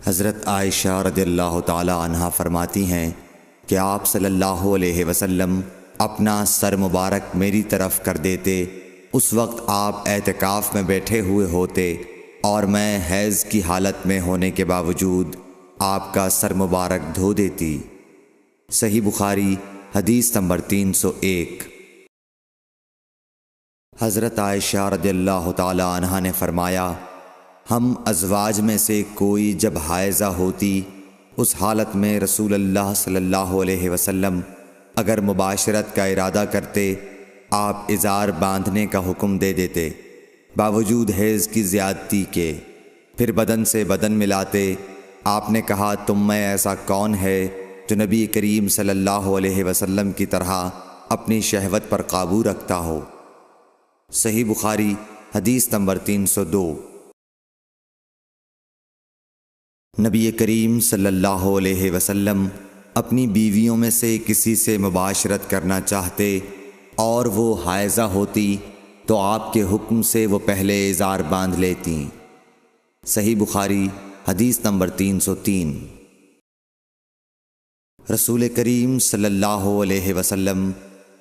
حضرت عائشہ رضی اللہ تعالی عنہا فرماتی ہیں کہ آپ صلی اللہ علیہ وسلم اپنا سر مبارک میری طرف کر دیتے۔ اس وقت آپ اعتکاف میں بیٹھے ہوئے ہوتے اور میں حیض کی حالت میں ہونے کے باوجود آپ کا سر مبارک دھو دیتی۔ صحیح بخاری حدیث نمبر 301۔ حضرت عائشہ رضی اللہ تعالی عنہا نے فرمایا، ہم ازواج میں سے کوئی جب حائضہ ہوتی اس حالت میں رسول اللہ صلی اللہ علیہ وسلم اگر مباشرت کا ارادہ کرتے آپ ازار باندھنے کا حکم دے دیتے باوجود حیض کی زیادتی کے، پھر بدن سے بدن ملاتے۔ آپ نے کہا، تم میں ایسا کون ہے جو نبی کریم صلی اللہ علیہ وسلم کی طرح اپنی شہوت پر قابو رکھتا ہو؟ صحیح بخاری حدیث نمبر 302۔ نبی کریم صلی اللہ علیہ وسلم اپنی بیویوں میں سے کسی سے مباشرت کرنا چاہتے اور وہ حائضہ ہوتی تو آپ کے حکم سے وہ پہلے ازار باندھ لیتیں۔ صحیح بخاری حدیث نمبر 303۔ رسول کریم صلی اللہ علیہ وسلم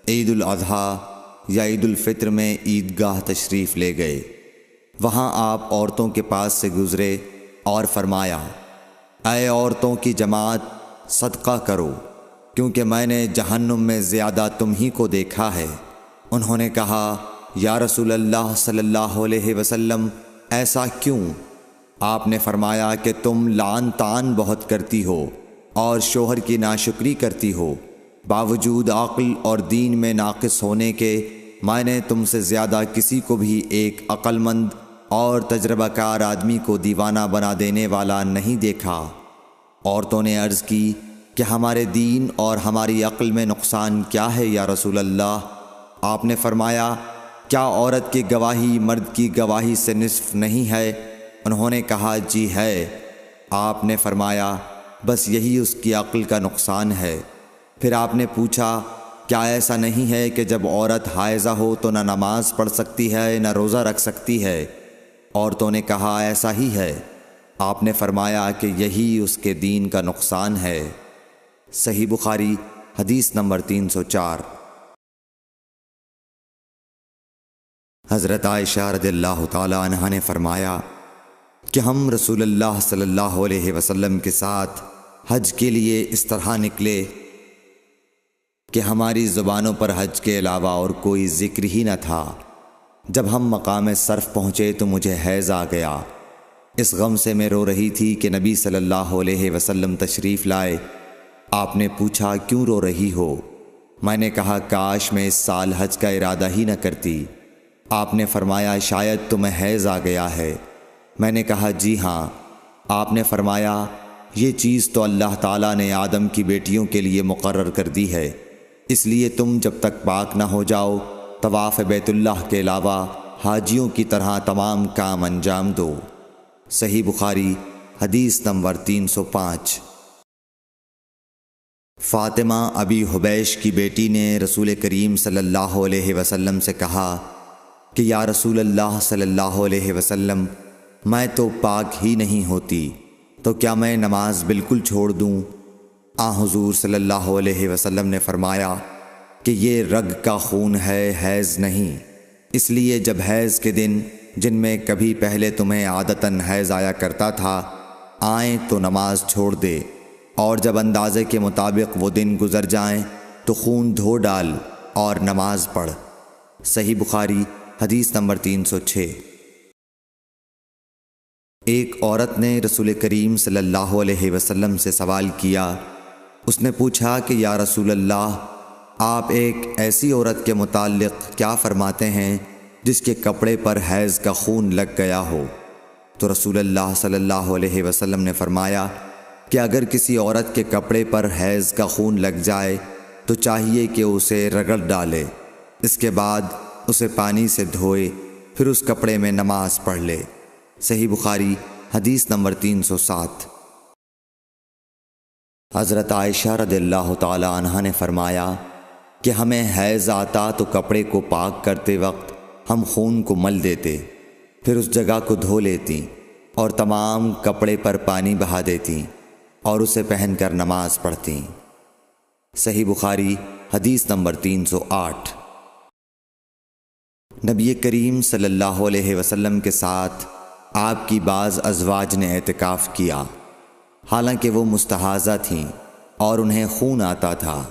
عید الاضحیٰ یا عید الفطر میں عیدگاہ تشریف لے گئے۔ وہاں آپ عورتوں کے پاس سے گزرے اور فرمایا، اے عورتوں کی جماعت، صدقہ کرو، کیونکہ میں نے جہنم میں زیادہ تم ہی کو دیکھا ہے۔ انہوں نے کہا، یا رسول اللہ صلی اللہ علیہ وسلم، ایسا کیوں؟ آپ نے فرمایا کہ تم لعن طعن بہت کرتی ہو اور شوہر کی ناشکری کرتی ہو، باوجود عقل اور دین میں ناقص ہونے کے میں نے تم سے زیادہ کسی کو بھی ایک عقل مند اور تجربہ کار آدمی کو دیوانہ بنا دینے والا نہیں دیکھا۔ عورتوں نے عرض کی کہ ہمارے دین اور ہماری عقل میں نقصان کیا ہے یا رسول اللہ؟ آپ نے فرمایا، کیا عورت کی گواہی مرد کی گواہی سے نصف نہیں ہے؟ انہوں نے کہا، جی ہے۔ آپ نے فرمایا، بس یہی اس کی عقل کا نقصان ہے۔ پھر آپ نے پوچھا، کیا ایسا نہیں ہے کہ جب عورت حائضہ ہو تو نہ نماز پڑھ سکتی ہے نہ روزہ رکھ سکتی ہے؟ عورتوں نے کہا، ایسا ہی ہے۔ آپ نے فرمایا کہ یہی اس کے دین کا نقصان ہے۔ صحیح بخاری حدیث نمبر 304۔ حضرت عائشہ رضی اللہ تعالی عنہا نے فرمایا کہ ہم رسول اللہ صلی اللہ علیہ وسلم کے ساتھ حج کے لیے اس طرح نکلے کہ ہماری زبانوں پر حج کے علاوہ اور کوئی ذکر ہی نہ تھا۔ جب ہم مقام صرف پہنچے تو مجھے حیض آ گیا۔ اس غم سے میں رو رہی تھی کہ نبی صلی اللہ علیہ وسلم تشریف لائے۔ آپ نے پوچھا، کیوں رو رہی ہو؟ میں نے کہا، کاش میں اس سال حج کا ارادہ ہی نہ کرتی۔ آپ نے فرمایا، شاید تمہیں حیض آ گیا ہے۔ میں نے کہا، جی ہاں۔ آپ نے فرمایا، یہ چیز تو اللہ تعالیٰ نے آدم کی بیٹیوں کے لیے مقرر کر دی ہے، اس لیے تم جب تک پاک نہ ہو جاؤ طواف بیت اللہ کے علاوہ حاجیوں کی طرح تمام کام انجام دو۔ صحیح بخاری حدیث نمبر 305۔ فاطمہ ابی حبیش کی بیٹی نے رسول کریم صلی اللہ علیہ وسلم سے کہا کہ یا رسول اللہ صلی اللہ علیہ وسلم، میں تو پاک ہی نہیں ہوتی، تو کیا میں نماز بالکل چھوڑ دوں؟ حضور صلی اللہ علیہ وسلم نے فرمایا کہ یہ رگ کا خون ہے، حیض نہیں۔ اس لیے جب حیض کے دن جن میں کبھی پہلے تمہیں عادتاً حیض آیا کرتا تھا آئیں تو نماز چھوڑ دے، اور جب اندازے کے مطابق وہ دن گزر جائیں تو خون دھو ڈال اور نماز پڑھ۔ صحیح بخاری حدیث نمبر 306۔ ایک عورت نے رسول کریم صلی اللہ علیہ وسلم سے سوال کیا۔ اس نے پوچھا کہ یا رسول اللہ، آپ ایک ایسی عورت کے متعلق کیا فرماتے ہیں جس کے کپڑے پر حیض کا خون لگ گیا ہو؟ تو رسول اللہ صلی اللہ علیہ وسلم نے فرمایا کہ اگر کسی عورت کے کپڑے پر حیض کا خون لگ جائے تو چاہیے کہ اسے رگڑ ڈالے، اس کے بعد اسے پانی سے دھوئے، پھر اس کپڑے میں نماز پڑھ لے۔ صحیح بخاری حدیث نمبر 307۔ حضرت عائشہ رضی اللہ تعالی عنہا نے فرمایا کہ ہمیں حیض آتا تو کپڑے کو پاک کرتے وقت ہم خون کو مل دیتے، پھر اس جگہ کو دھو لیتی، اور تمام کپڑے پر پانی بہا دیتیں اور اسے پہن کر نماز پڑھتیں۔ صحیح بخاری حدیث نمبر 308۔ نبی کریم صلی اللہ علیہ وسلم کے ساتھ آپ کی بعض ازواج نے اعتکاف کیا، حالانکہ وہ مستحاضہ تھیں اور انہیں خون آتا تھا،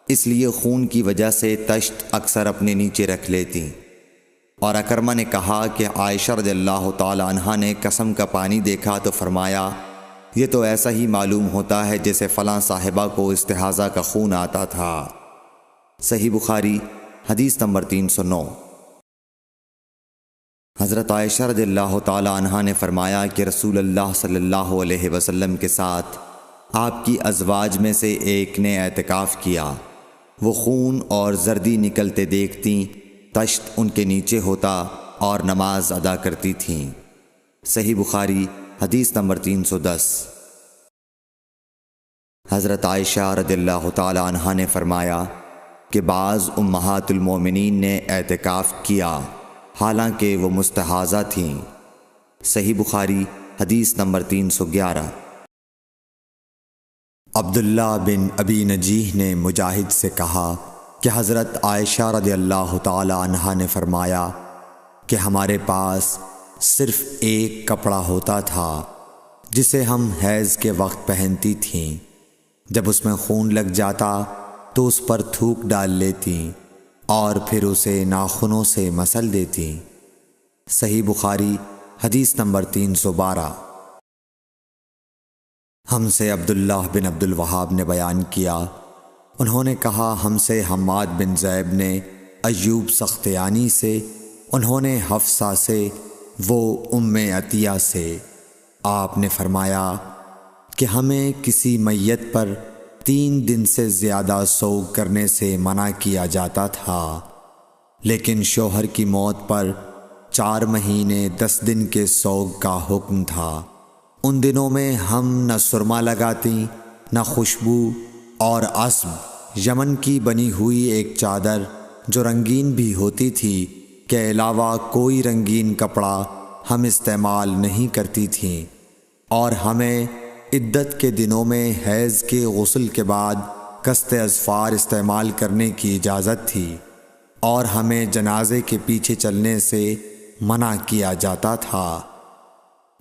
اس لیے خون کی وجہ سے تشت اکثر اپنے نیچے رکھ لیتیں۔ اور اکرمہ نے کہا کہ عائشہ رضی اللہ تعالی عنہا نے قسم کا پانی دیکھا تو فرمایا، یہ تو ایسا ہی معلوم ہوتا ہے جیسے فلاں صاحبہ کو استحاضہ کا خون آتا تھا۔ صحیح بخاری حدیث نمبر 309۔ حضرت عائشہ رضی اللہ تعالی عنہا نے فرمایا کہ رسول اللہ صلی اللہ علیہ وسلم کے ساتھ آپ کی ازواج میں سے ایک نے اعتکاف کیا، وہ خون اور زردی نکلتے دیکھتیں، تشت ان کے نیچے ہوتا اور نماز ادا کرتی تھیں۔ صحیح بخاری حدیث نمبر 310۔ حضرت عائشہ رضی اللہ تعالی عنہا نے فرمایا کہ بعض امہات المومنین نے اعتکاف کیا حالانکہ وہ مستحاضہ تھیں۔ صحیح بخاری حدیث نمبر 311۔ عبداللہ بن ابی نجیح نے مجاہد سے کہا کہ حضرت عائشہ رضی اللہ تعالی عنہا نے فرمایا کہ ہمارے پاس صرف ایک کپڑا ہوتا تھا جسے ہم حیض کے وقت پہنتی تھیں، جب اس میں خون لگ جاتا تو اس پر تھوک ڈال لیتیں اور پھر اسے ناخنوں سے مسل دیتیں۔ صحیح بخاری حدیث نمبر 312۔ ہم سے عبداللہ بن عبد الوہاب نے بیان کیا، انہوں نے کہا ہم سے حماد بن زیب نے ایوب سختیانی سے، انہوں نے حفصہ سے، وہ ام عطیہ سے، آپ نے فرمایا کہ ہمیں کسی میت پر 3 دن سے زیادہ سوگ کرنے سے منع کیا جاتا تھا، لیکن شوہر کی موت پر 4 مہینے 10 دن کے سوگ کا حکم تھا۔ ان دنوں میں ہم نہ سرما لگاتی نہ خوشبو، اور عصب یمن کی بنی ہوئی ایک چادر جو رنگین بھی ہوتی تھی کے علاوہ کوئی رنگین کپڑا ہم استعمال نہیں کرتی تھیں، اور ہمیں عدت کے دنوں میں حیض کے غسل کے بعد قصد اظفار استعمال کرنے کی اجازت تھی، اور ہمیں جنازے کے پیچھے چلنے سے منع کیا جاتا تھا۔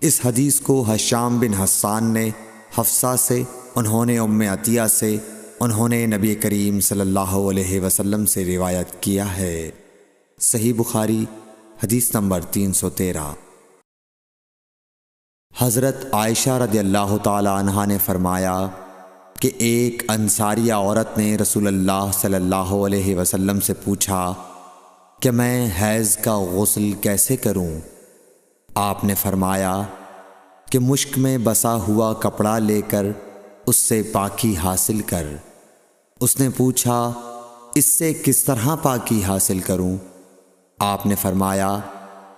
اس حدیث کو حشام بن حسان نے حفصہ سے، انہوں نے ام عطیہ سے، انہوں نے نبی کریم صلی اللہ علیہ وسلم سے روایت کیا ہے۔ صحیح بخاری حدیث نمبر 313۔ حضرت عائشہ رضی اللہ تعالی عنہا نے فرمایا کہ ایک انصاریہ عورت نے رسول اللہ صلی اللہ علیہ وسلم سے پوچھا کہ میں حیض کا غسل کیسے کروں؟ آپ نے فرمایا کہ مشک میں بسا ہوا کپڑا لے کر اس سے پاکی حاصل کر۔ اس نے پوچھا اس سے کس طرح پاکی حاصل کروں؟ آپ نے فرمایا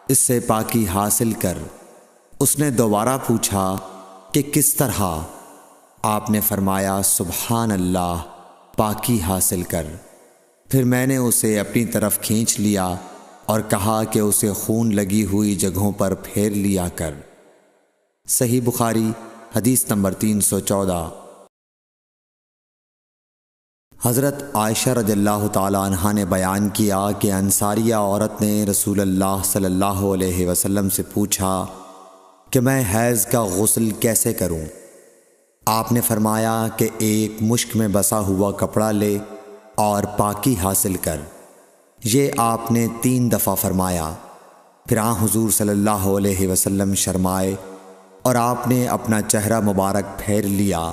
اس سے پاکی حاصل کر۔ اس نے دوبارہ پوچھا کہ کس طرح؟ آپ نے فرمایا سبحان اللہ، پاکی حاصل کر۔ پھر میں نے اسے اپنی طرف کھینچ لیا اور کہا کہ اسے خون لگی ہوئی جگہوں پر پھیر لیا کر۔ صحیح بخاری حدیث نمبر 314۔ حضرت عائشہ رضی اللہ تعالی عنہا نے بیان کیا کہ انصاریہ عورت نے رسول اللہ صلی اللہ علیہ وسلم سے پوچھا کہ میں حیض کا غسل کیسے کروں؟ آپ نے فرمایا کہ ایک مشک میں بسا ہوا کپڑا لے اور پاکی حاصل کر۔ یہ آپ نے 3 دفعہ فرمایا۔ پھر حضور صلی اللہ علیہ وسلم شرمائے اور آپ نے اپنا چہرہ مبارک پھیر لیا،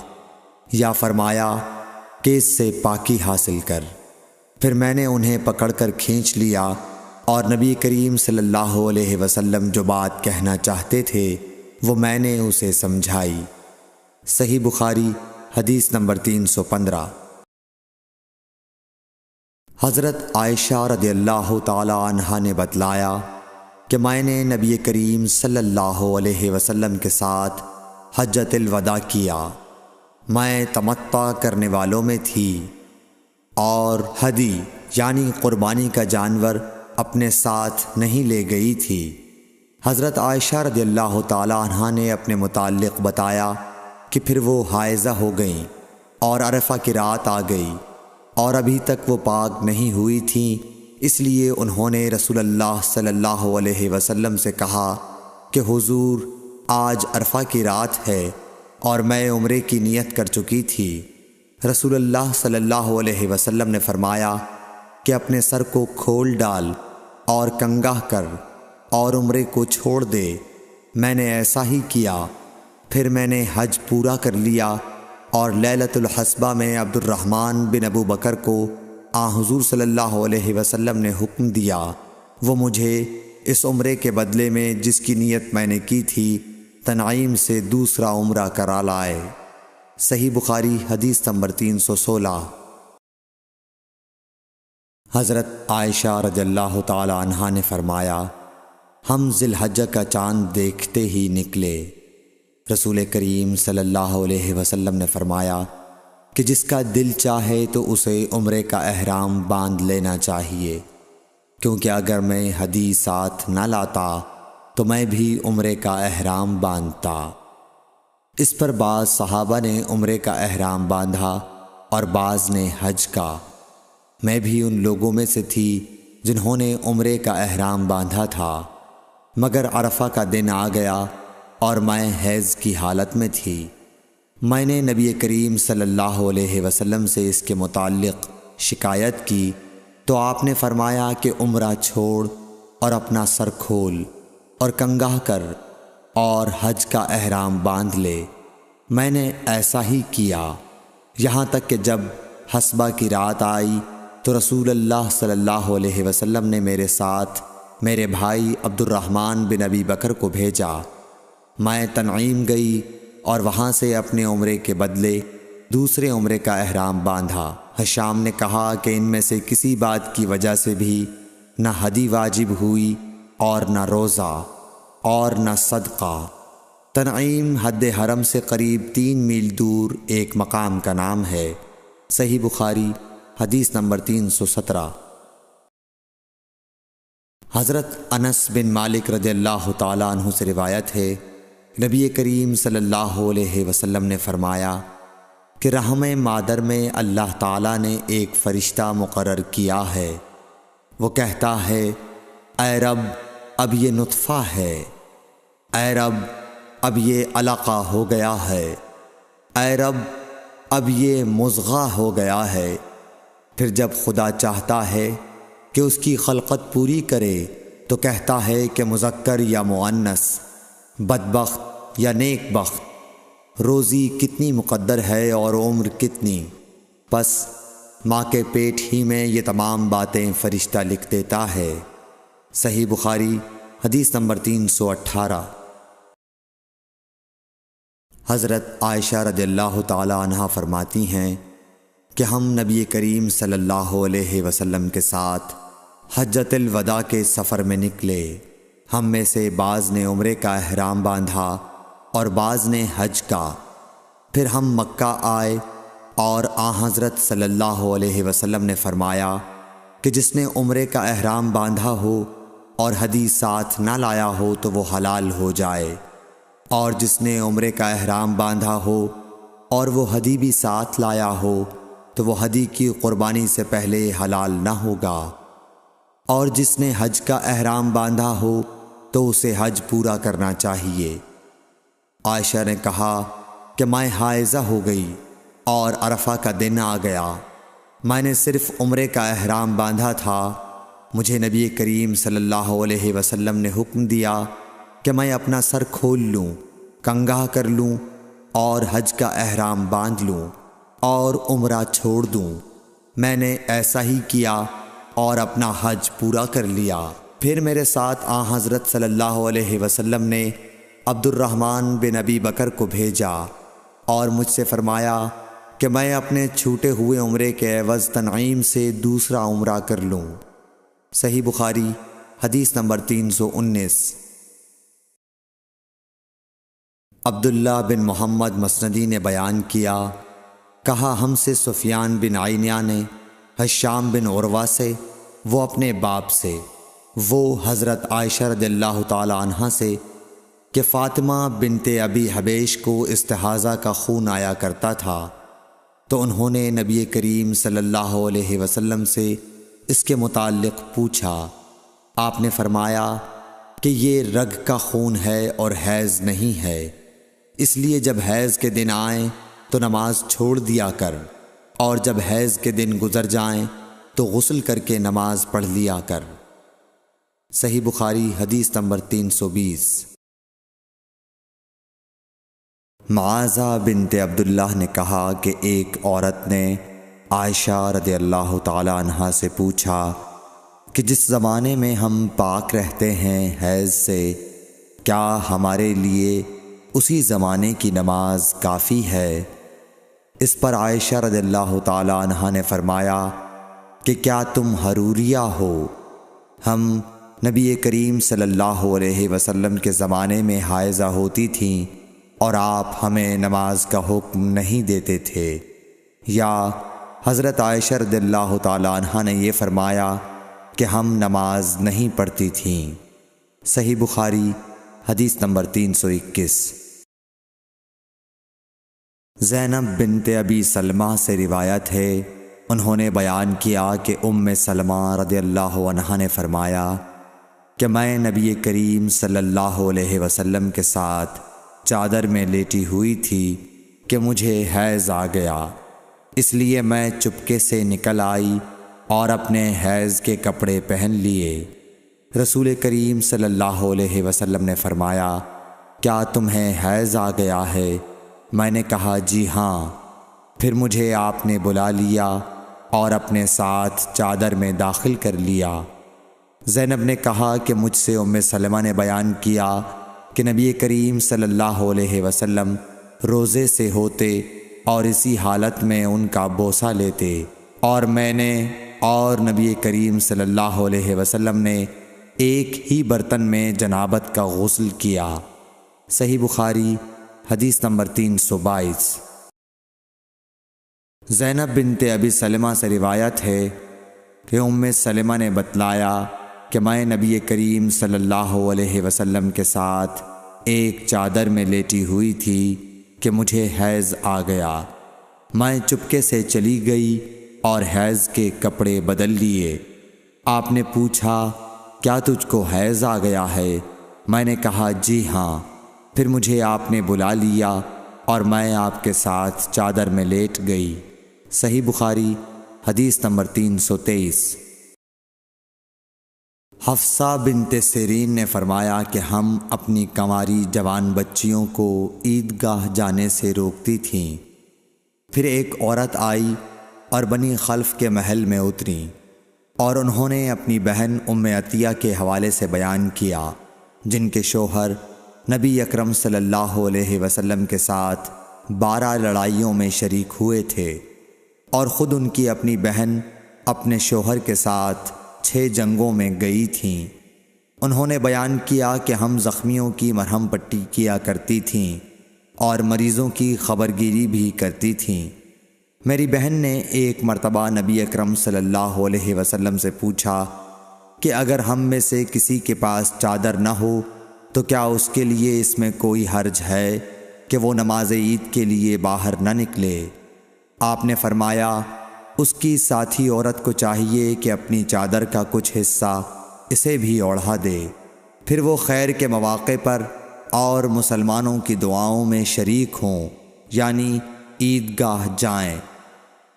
یا فرمایا کہ اس سے پاکی حاصل کر۔ پھر میں نے انہیں پکڑ کر کھینچ لیا اور نبی کریم صلی اللہ علیہ وسلم جو بات کہنا چاہتے تھے وہ میں نے اسے سمجھائی۔ صحیح بخاری حدیث نمبر 315۔ حضرت عائشہ رضی اللہ تعالی عنہا نے بتلایا کہ میں نے نبی کریم صلی اللہ علیہ وسلم کے ساتھ حجۃ الوداع کیا۔ میں تمتع کرنے والوں میں تھی اور ہدی یعنی قربانی کا جانور اپنے ساتھ نہیں لے گئی تھی۔ حضرت عائشہ رضی اللہ تعالی عنہا نے اپنے متعلق بتایا کہ پھر وہ حائضہ ہو گئیں اور عرفہ کی رات آ گئی اور ابھی تک وہ پاک نہیں ہوئی تھیں، اس لیے انہوں نے رسول اللہ صلی اللہ علیہ وسلم سے کہا کہ حضور آج عرفہ کی رات ہے اور میں عمرے کی نیت کر چکی تھی۔ رسول اللہ صلی اللہ علیہ وسلم نے فرمایا کہ اپنے سر کو کھول ڈال اور کنگھا کر اور عمرے کو چھوڑ دے۔ میں نے ایسا ہی کیا، پھر میں نے حج پورا کر لیا اور لیلۃ الحصبہ میں عبد الرحمن بن ابو بکر کو حضور صلی اللہ علیہ وسلم نے حکم دیا، وہ مجھے اس عمرے کے بدلے میں جس کی نیت میں نے کی تھی تنعیم سے دوسرا عمرہ کرا لائے۔ صحیح بخاری حدیث نمبر 316۔ حضرت عائشہ رضی اللہ تعالی عنہا نے فرمایا، ہم ذی الحجہ کا چاند دیکھتے ہی نکلے۔ رسول کریم صلی اللہ علیہ وسلم نے فرمایا کہ جس کا دل چاہے تو اسے عمرے کا احرام باندھ لینا چاہیے، کیونکہ اگر میں ہدی ساتھ نہ لاتا تو میں بھی عمرے کا احرام باندھتا۔ اس پر بعض صحابہ نے عمرے کا احرام باندھا اور بعض نے حج کا۔ میں بھی ان لوگوں میں سے تھی جنہوں نے عمرے کا احرام باندھا تھا، مگر عرفہ کا دن آ گیا اور میں حیض کی حالت میں تھی۔ میں نے نبی کریم صلی اللہ علیہ وسلم سے اس کے متعلق شکایت کی تو آپ نے فرمایا کہ عمرہ چھوڑ اور اپنا سر کھول اور کنگھا کر اور حج کا احرام باندھ لے۔ میں نے ایسا ہی کیا، یہاں تک کہ جب حصبہ کی رات آئی تو رسول اللہ صلی اللہ علیہ وسلم نے میرے ساتھ میرے بھائی عبد الرحمن بن ابی بکر کو بھیجا۔ میں تنعیم گئی اور وہاں سے اپنے عمرے کے بدلے دوسرے عمرے کا احرام باندھا۔ حشام نے کہا کہ ان میں سے کسی بات کی وجہ سے بھی نہ ہدی واجب ہوئی اور نہ روزہ اور نہ صدقہ۔ تنعیم حد حرم سے قریب 3 میل دور ایک مقام کا نام ہے۔ صحیح بخاری حدیث نمبر 317۔ حضرت انس بن مالک رضی اللہ تعالیٰ عنہ سے روایت ہے، نبی کریم صلی اللہ علیہ وسلم نے فرمایا کہ رحم مادر میں اللہ تعالیٰ نے ایک فرشتہ مقرر کیا ہے، وہ کہتا ہے اے رب اب یہ نطفہ ہے، اے رب اب یہ علقہ ہو گیا ہے، اے رب اب یہ مضغہ ہو گیا ہے۔ پھر جب خدا چاہتا ہے کہ اس کی خلقت پوری کرے تو کہتا ہے کہ مذکر یا مؤنث، بدبخت یا نیک بخت، روزی کتنی مقدر ہے اور عمر کتنی۔ پس ماں کے پیٹ ہی میں یہ تمام باتیں فرشتہ لکھ دیتا ہے۔ صحیح بخاری حدیث نمبر 318۔ حضرت عائشہ رضی اللہ تعالی عنہا فرماتی ہیں کہ ہم نبی کریم صلی اللہ علیہ وسلم کے ساتھ حجۃ الوداع کے سفر میں نکلے۔ ہم میں سے بعض نے عمرے کا احرام باندھا اور بعض نے حج کا۔ پھر ہم مکہ آئے اور حضرت صلی اللہ علیہ وسلم نے فرمایا کہ جس نے عمرے کا احرام باندھا ہو اور ہدی ساتھ نہ لایا ہو تو وہ حلال ہو جائے، اور جس نے عمرے کا احرام باندھا ہو اور وہ ہدی بھی ساتھ لایا ہو تو وہ ہدی کی قربانی سے پہلے حلال نہ ہوگا، اور جس نے حج کا احرام باندھا ہو تو اسے حج پورا کرنا چاہیے۔ عائشہ نے کہا کہ میں حائضہ ہو گئی اور عرفہ کا دن آ گیا، میں نے صرف عمرے کا احرام باندھا تھا، مجھے نبی کریم صلی اللہ علیہ وسلم نے حکم دیا کہ میں اپنا سر کھول لوں، کنگھا کر لوں اور حج کا احرام باندھ لوں اور عمرہ چھوڑ دوں۔ میں نے ایسا ہی کیا اور اپنا حج پورا کر لیا۔ پھر میرے ساتھ حضرت صلی اللہ علیہ وسلم نے عبد الرحمن بن ابی بکر کو بھیجا اور مجھ سے فرمایا کہ میں اپنے چھوٹے ہوئے عمرے کے عوض تنعیم سے دوسرا عمرہ کر لوں۔ صحیح بخاری حدیث نمبر 319۔ عبداللہ بن محمد مسندی نے بیان کیا، کہا ہم سے سفیان بن عینیہ نے، حشام بن عروہ سے، وہ اپنے باپ سے، وہ حضرت عائشہ رضی اللہ تعالی عنہا سے کہ فاطمہ بنت ابی حبیش کو استحاضہ کا خون آیا کرتا تھا، تو انہوں نے نبی کریم صلی اللہ علیہ وسلم سے اس کے متعلق پوچھا۔ آپ نے فرمایا کہ یہ رگ کا خون ہے اور حیض نہیں ہے، اس لیے جب حیض کے دن آئیں تو نماز چھوڑ دیا کر، اور جب حیض کے دن گزر جائیں تو غسل کر کے نماز پڑھ لیا کر۔ صحیح بخاری حدیث نمبر 320۔ معاذہ بنت عبداللہ نے کہا کہ ایک عورت نے عائشہ رضی اللہ تعالی عنہا سے پوچھا کہ جس زمانے میں ہم پاک رہتے ہیں حیض سے، کیا ہمارے لیے اسی زمانے کی نماز کافی ہے؟ اس پر عائشہ رضی اللہ تعالی عنہا نے فرمایا کہ کیا تم حروریہ ہو؟ ہم نبی کریم صلی اللہ علیہ وسلم کے زمانے میں حائضہ ہوتی تھیں اور آپ ہمیں نماز کا حکم نہیں دیتے تھے، یا حضرت عائشہ رضی اللہ تعالی عنہا نے یہ فرمایا کہ ہم نماز نہیں پڑھتی تھیں۔ صحیح بخاری حدیث نمبر 321۔ زینب بنت ابی سلمہ سے روایت ہے، انہوں نے بیان کیا کہ ام سلمہ رضی اللہ عنہا نے فرمایا کہ میں نبی کریم صلی اللہ علیہ وسلم کے ساتھ چادر میں لیٹی ہوئی تھی کہ مجھے حیض آ گیا، اس لیے میں چپکے سے نکل آئی اور اپنے حیض کے کپڑے پہن لیے۔ رسول کریم صلی اللہ علیہ وسلم نے فرمایا، کیا تمہیں حیض آ گیا ہے؟ میں نے کہا جی ہاں۔ پھر مجھے آپ نے بلا لیا اور اپنے ساتھ چادر میں داخل کر لیا۔ زینب نے کہا کہ مجھ سے ام سلمہ نے بیان کیا کہ نبی کریم صلی اللہ علیہ وسلم روزے سے ہوتے اور اسی حالت میں ان کا بوسہ لیتے، اور میں نے اور نبی کریم صلی اللہ علیہ وسلم نے ایک ہی برتن میں جنابت کا غسل کیا۔ صحیح بخاری حدیث نمبر 322۔ زینب بنت ابی سلمہ سے روایت ہے کہ ام سلمہ نے بتلایا کہ میں نبی کریم صلی اللہ علیہ وسلم کے ساتھ ایک چادر میں لیٹی ہوئی تھی کہ مجھے حیض آ گیا۔ میں چپکے سے چلی گئی اور حیض کے کپڑے بدل لیے۔ آپ نے پوچھا، کیا تجھ کو حیض آ گیا ہے؟ میں نے کہا جی ہاں۔ پھر مجھے آپ نے بلا لیا اور میں آپ کے ساتھ چادر میں لیٹ گئی۔ صحیح بخاری حدیث نمبر 323۔ حفصہ بنت سیرین نے فرمایا کہ ہم اپنی کنواری جوان بچیوں کو عیدگاہ جانے سے روکتی تھیں۔ پھر ایک عورت آئی اور بنی خلف کے محل میں اتری، اور انہوں نے اپنی بہن ام عطیہ کے حوالے سے بیان کیا، جن کے شوہر نبی اکرم صلی اللہ علیہ وسلم کے ساتھ 12 لڑائیوں میں شریک ہوئے تھے، اور خود ان کی اپنی بہن اپنے شوہر کے ساتھ 6 جنگوں میں گئی تھیں۔ انہوں نے بیان کیا کہ ہم زخمیوں کی مرہم پٹی کیا کرتی تھیں اور مریضوں کی خبرگیری بھی کرتی تھیں۔ میری بہن نے ایک مرتبہ نبی اکرم صلی اللہ علیہ وسلم سے پوچھا کہ اگر ہم میں سے کسی کے پاس چادر نہ ہو تو کیا اس کے لیے اس میں کوئی حرج ہے کہ وہ نماز عید کے لیے باہر نہ نکلے؟ آپ نے فرمایا، اس کی ساتھی عورت کو چاہیے کہ اپنی چادر کا کچھ حصہ اسے بھی اوڑھا دے، پھر وہ خیر کے مواقع پر اور مسلمانوں کی دعاؤں میں شریک ہوں، یعنی عیدگاہ جائیں۔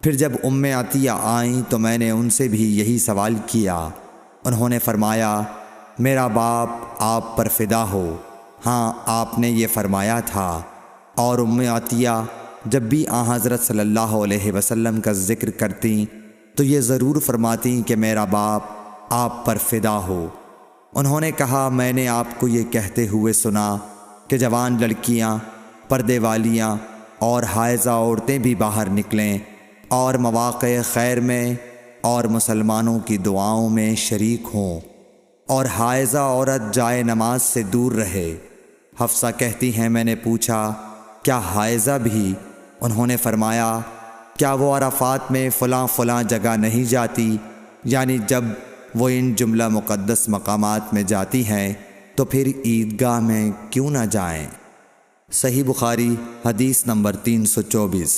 پھر جب ام عطیہ آئیں تو میں نے ان سے بھی یہی سوال کیا۔ انہوں نے فرمایا، میرا باپ آپ پر فدا ہو، ہاں آپ نے یہ فرمایا تھا۔ اور ام عطیہ جب بھی حضرت صلی اللہ علیہ وسلم کا ذکر کرتیں تو یہ ضرور فرماتیں کہ میرا باپ آپ پر فدا ہو۔ انہوں نے کہا، میں نے آپ کو یہ کہتے ہوئے سنا کہ جوان لڑکیاں، پردے والیاں اور حائضہ عورتیں بھی باہر نکلیں اور مواقع خیر میں اور مسلمانوں کی دعاؤں میں شریک ہوں، اور حائضہ عورت جائے نماز سے دور رہے۔ حفصہ کہتی ہیں، میں نے پوچھا، کیا حائضہ بھی؟ انہوں نے فرمایا، کیا وہ عرفات میں فلاں فلاں جگہ نہیں جاتی؟ یعنی جب وہ ان جملہ مقدس مقامات میں جاتی ہیں تو پھر عیدگاہ میں کیوں نہ جائیں؟ صحیح بخاری حدیث نمبر 324۔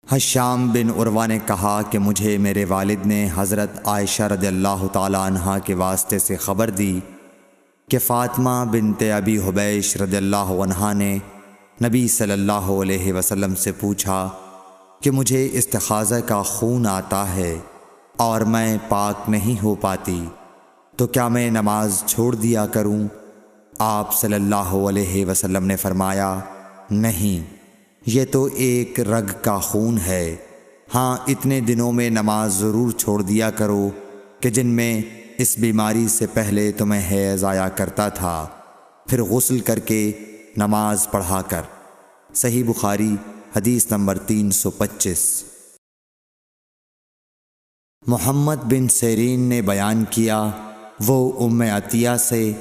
حشام بن عروہ نے کہا کہ مجھے میرے والد نے حضرت عائشہ رضی اللہ تعالیٰ عنہا کے واسطے سے خبر دی کہ فاطمہ بنت ابی حبیش رضی اللہ عنہا نے نبی صلی اللہ علیہ وسلم سے پوچھا کہ مجھے استحاضہ کا خون آتا ہے اور میں پاک نہیں ہو پاتی، تو کیا میں نماز چھوڑ دیا کروں؟ آپ صلی اللہ علیہ وسلم نے فرمایا، نہیں، یہ تو ایک رگ کا خون ہے، ہاں اتنے دنوں میں نماز ضرور چھوڑ دیا کرو کہ جن میں اس بیماری سے پہلے تمہیں حیض آیا کرتا تھا، پھر غسل کر کے نماز پڑھا کر۔ صحیح بخاری حدیث نمبر 325۔ محمد بن سیرین نے بیان کیا، وہ ام عطیہ سے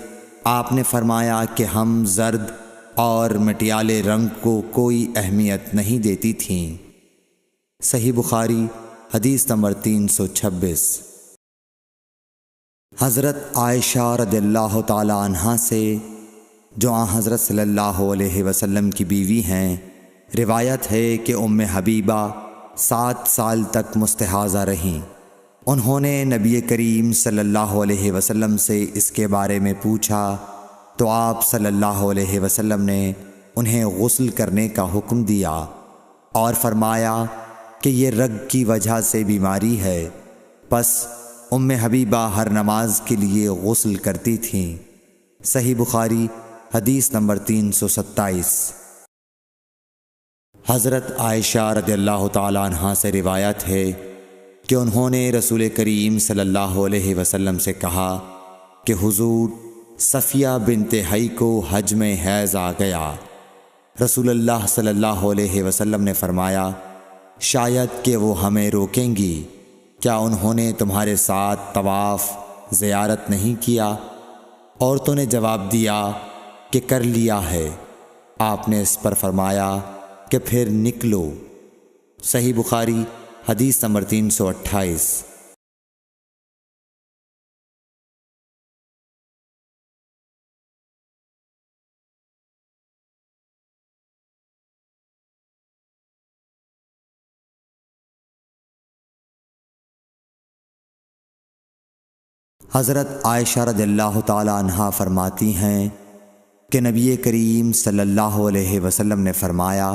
آپ نے فرمایا کہ ہم زرد اور مٹیالے رنگ کو کوئی اہمیت نہیں دیتی تھیں۔ صحیح بخاری حدیث نمبر 326۔ حضرت عائشہ رضی اللہ تعالی عنہا سے، جو حضرت صلی اللہ علیہ وسلم کی بیوی ہیں، روایت ہے کہ ام حبیبہ 7 سال تک مستحاضہ رہیں۔ انہوں نے نبی کریم صلی اللہ علیہ وسلم سے اس کے بارے میں پوچھا تو آپ صلی اللہ علیہ وسلم نے انہیں غسل کرنے کا حکم دیا اور فرمایا کہ یہ رگ کی وجہ سے بیماری ہے، پس ام حبیبہ ہر نماز کے لیے غسل کرتی تھیں۔ صحیح بخاری حدیث نمبر 327۔ حضرت عائشہ رضی اللہ تعالیٰ عنہا سے روایت ہے کہ انہوں نے رسول کریم صلی اللہ علیہ وسلم سے کہا کہ حضور صفیہ بنت حی کو حج میں حیض آ گیا۔ رسول اللہ صلی اللہ علیہ وسلم نے فرمایا، شاید کہ وہ ہمیں روکیں گی، کیا انہوں نے تمہارے ساتھ طواف زیارت نہیں کیا؟ عورتوں نے جواب دیا کہ کر لیا ہے۔ آپ نے اس پر فرمایا کہ پھر نکلو۔ صحیح بخاری حدیث نمبر 328۔ حضرت عائشہ رضی اللہ تعالی عنہا فرماتی ہیں کہ نبی کریم صلی اللہ علیہ وسلم نے فرمایا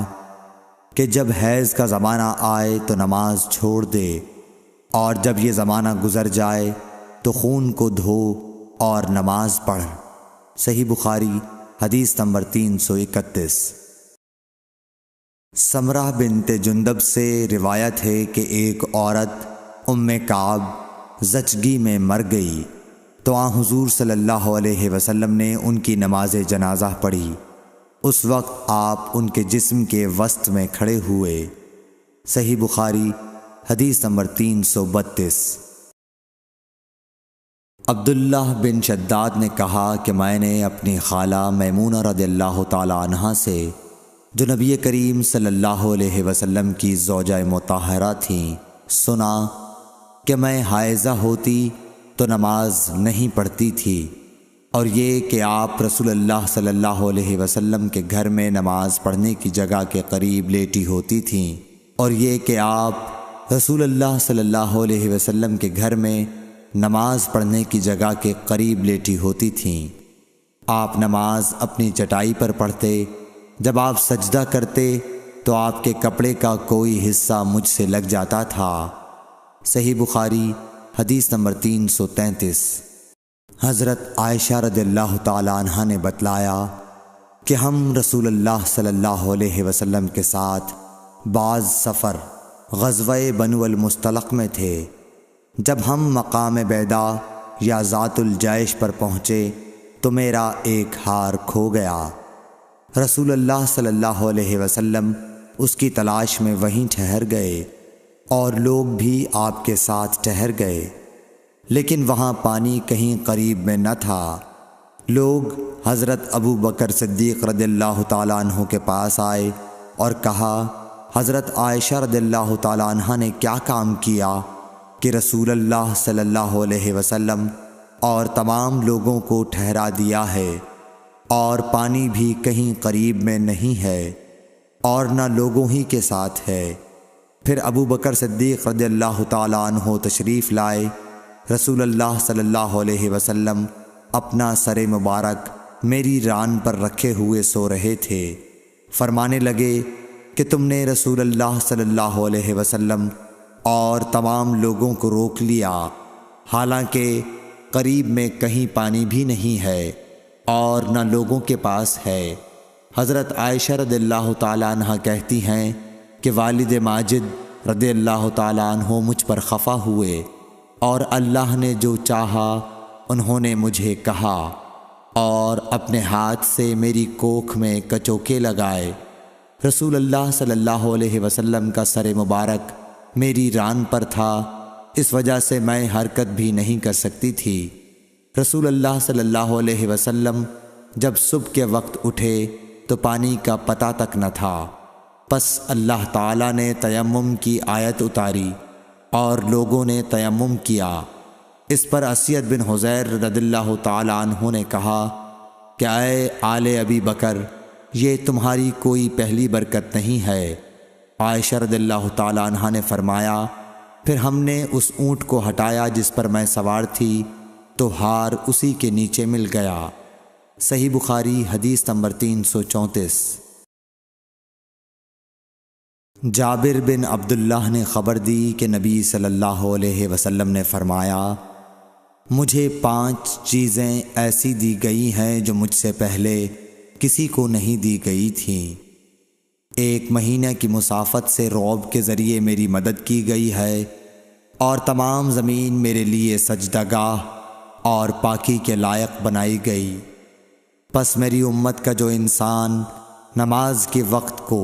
کہ جب حیض کا زمانہ آئے تو نماز چھوڑ دے، اور جب یہ زمانہ گزر جائے تو خون کو دھو اور نماز پڑھ۔ صحیح بخاری حدیث نمبر 331۔ سمرہ بنت جندب سے روایت ہے کہ ایک عورت ام کعب زچگی میں مر گئی تو حضور صلی اللہ علیہ وسلم نے ان کی نماز جنازہ پڑھی۔ اس وقت آپ ان کے جسم کے وسط میں کھڑے ہوئے۔ صحیح بخاری حدیث نمبر 332۔ عبداللہ بن شداد نے کہا کہ میں نے اپنی خالہ میمونہ رضی اللہ تعالی عنہا سے، جو نبی کریم صلی اللہ علیہ وسلم کی زوجہ مطہرہ تھیں، سنا کہ میں حائضہ ہوتی تو نماز نہیں پڑھتی تھی، اور یہ کہ آپ رسول اللہ صلی اللہ علیہ وسلم کے گھر میں نماز پڑھنے کی جگہ کے قریب لیٹی ہوتی تھیں، اور یہ کہ آپ رسول اللہ صلی اللہ علیہ وسلم کے گھر میں نماز پڑھنے کی جگہ کے قریب لیٹی ہوتی تھیں۔ آپ نماز اپنی چٹائی پر پڑھتے، جب آپ سجدہ کرتے تو آپ کے کپڑے کا کوئی حصہ مجھ سے لگ جاتا تھا۔ صحیح بخاری حدیث نمبر 333۔ حضرت عائشہ رضی اللہ تعالی عنہا نے بتلایا کہ ہم رسول اللہ صلی اللہ علیہ وسلم کے ساتھ بعض سفر غزوہ بنو المصطلق میں تھے۔ جب ہم مقام بیدا یا ذات الجیش پر پہنچے تو میرا ایک ہار کھو گیا۔ رسول اللہ صلی اللہ علیہ وسلم اس کی تلاش میں وہیں ٹھہر گئے، اور لوگ بھی آپ کے ساتھ ٹھہر گئے، لیکن وہاں پانی کہیں قریب میں نہ تھا۔ لوگ حضرت ابو بکر صدیق رضی اللہ تعالیٰ عنہ کے پاس آئے اور کہا، حضرت عائشہ رضی اللہ تعالیٰ عنہ نے کیا کام کیا کہ رسول اللہ صلی اللہ علیہ وسلم اور تمام لوگوں کو ٹھہرا دیا ہے، اور پانی بھی کہیں قریب میں نہیں ہے اور نہ لوگوں ہی کے ساتھ ہے۔ پھر ابو بکر صدیق رضی اللہ تعالیٰ عنہ تشریف لائے۔ رسول اللہ صلی اللہ علیہ وسلم اپنا سر مبارک میری ران پر رکھے ہوئے سو رہے تھے۔ فرمانے لگے کہ تم نے رسول اللہ صلی اللہ علیہ وسلم اور تمام لوگوں کو روک لیا، حالانکہ قریب میں کہیں پانی بھی نہیں ہے اور نہ لوگوں کے پاس ہے۔ حضرت عائشہ رضی اللہ تعالیٰ عنہ کہتی ہیں کہ والد ماجد رضی اللہ تعالیٰ عنہ مجھ پر خفا ہوئے، اور اللہ نے جو چاہا انہوں نے مجھے کہا، اور اپنے ہاتھ سے میری کوکھ میں کچوکے لگائے۔ رسول اللہ صلی اللہ علیہ وسلم کا سر مبارک میری ران پر تھا، اس وجہ سے میں حرکت بھی نہیں کر سکتی تھی۔ رسول اللہ صلی اللہ علیہ وسلم جب صبح کے وقت اٹھے تو پانی کا پتہ تک نہ تھا۔ پس اللہ تعالیٰ نے تیمم کی آیت اتاری اور لوگوں نے تیمم کیا۔ اس پر اسید بن حضیر رضی اللہ تعالیٰ عنہ نے کہا کہ اے آل ابی بکر، یہ تمہاری کوئی پہلی برکت نہیں ہے۔ عائشہ رضی اللہ تعالیٰ عنہ نے فرمایا، پھر ہم نے اس اونٹ کو ہٹایا جس پر میں سوار تھی تو ہار اسی کے نیچے مل گیا۔ صحیح بخاری حدیث نمبر 334۔ جابر بن عبداللہ نے خبر دی کہ نبی صلی اللہ علیہ وسلم نے فرمایا، مجھے 5 چیزیں ایسی دی گئی ہیں جو مجھ سے پہلے کسی کو نہیں دی گئی تھیں۔ 1 مہینہ کی مسافت سے رعب کے ذریعے میری مدد کی گئی ہے، اور تمام زمین میرے لیے سجدہ گاہ اور پاکی کے لائق بنائی گئی۔ پس میری امت کا جو انسان نماز کے وقت کو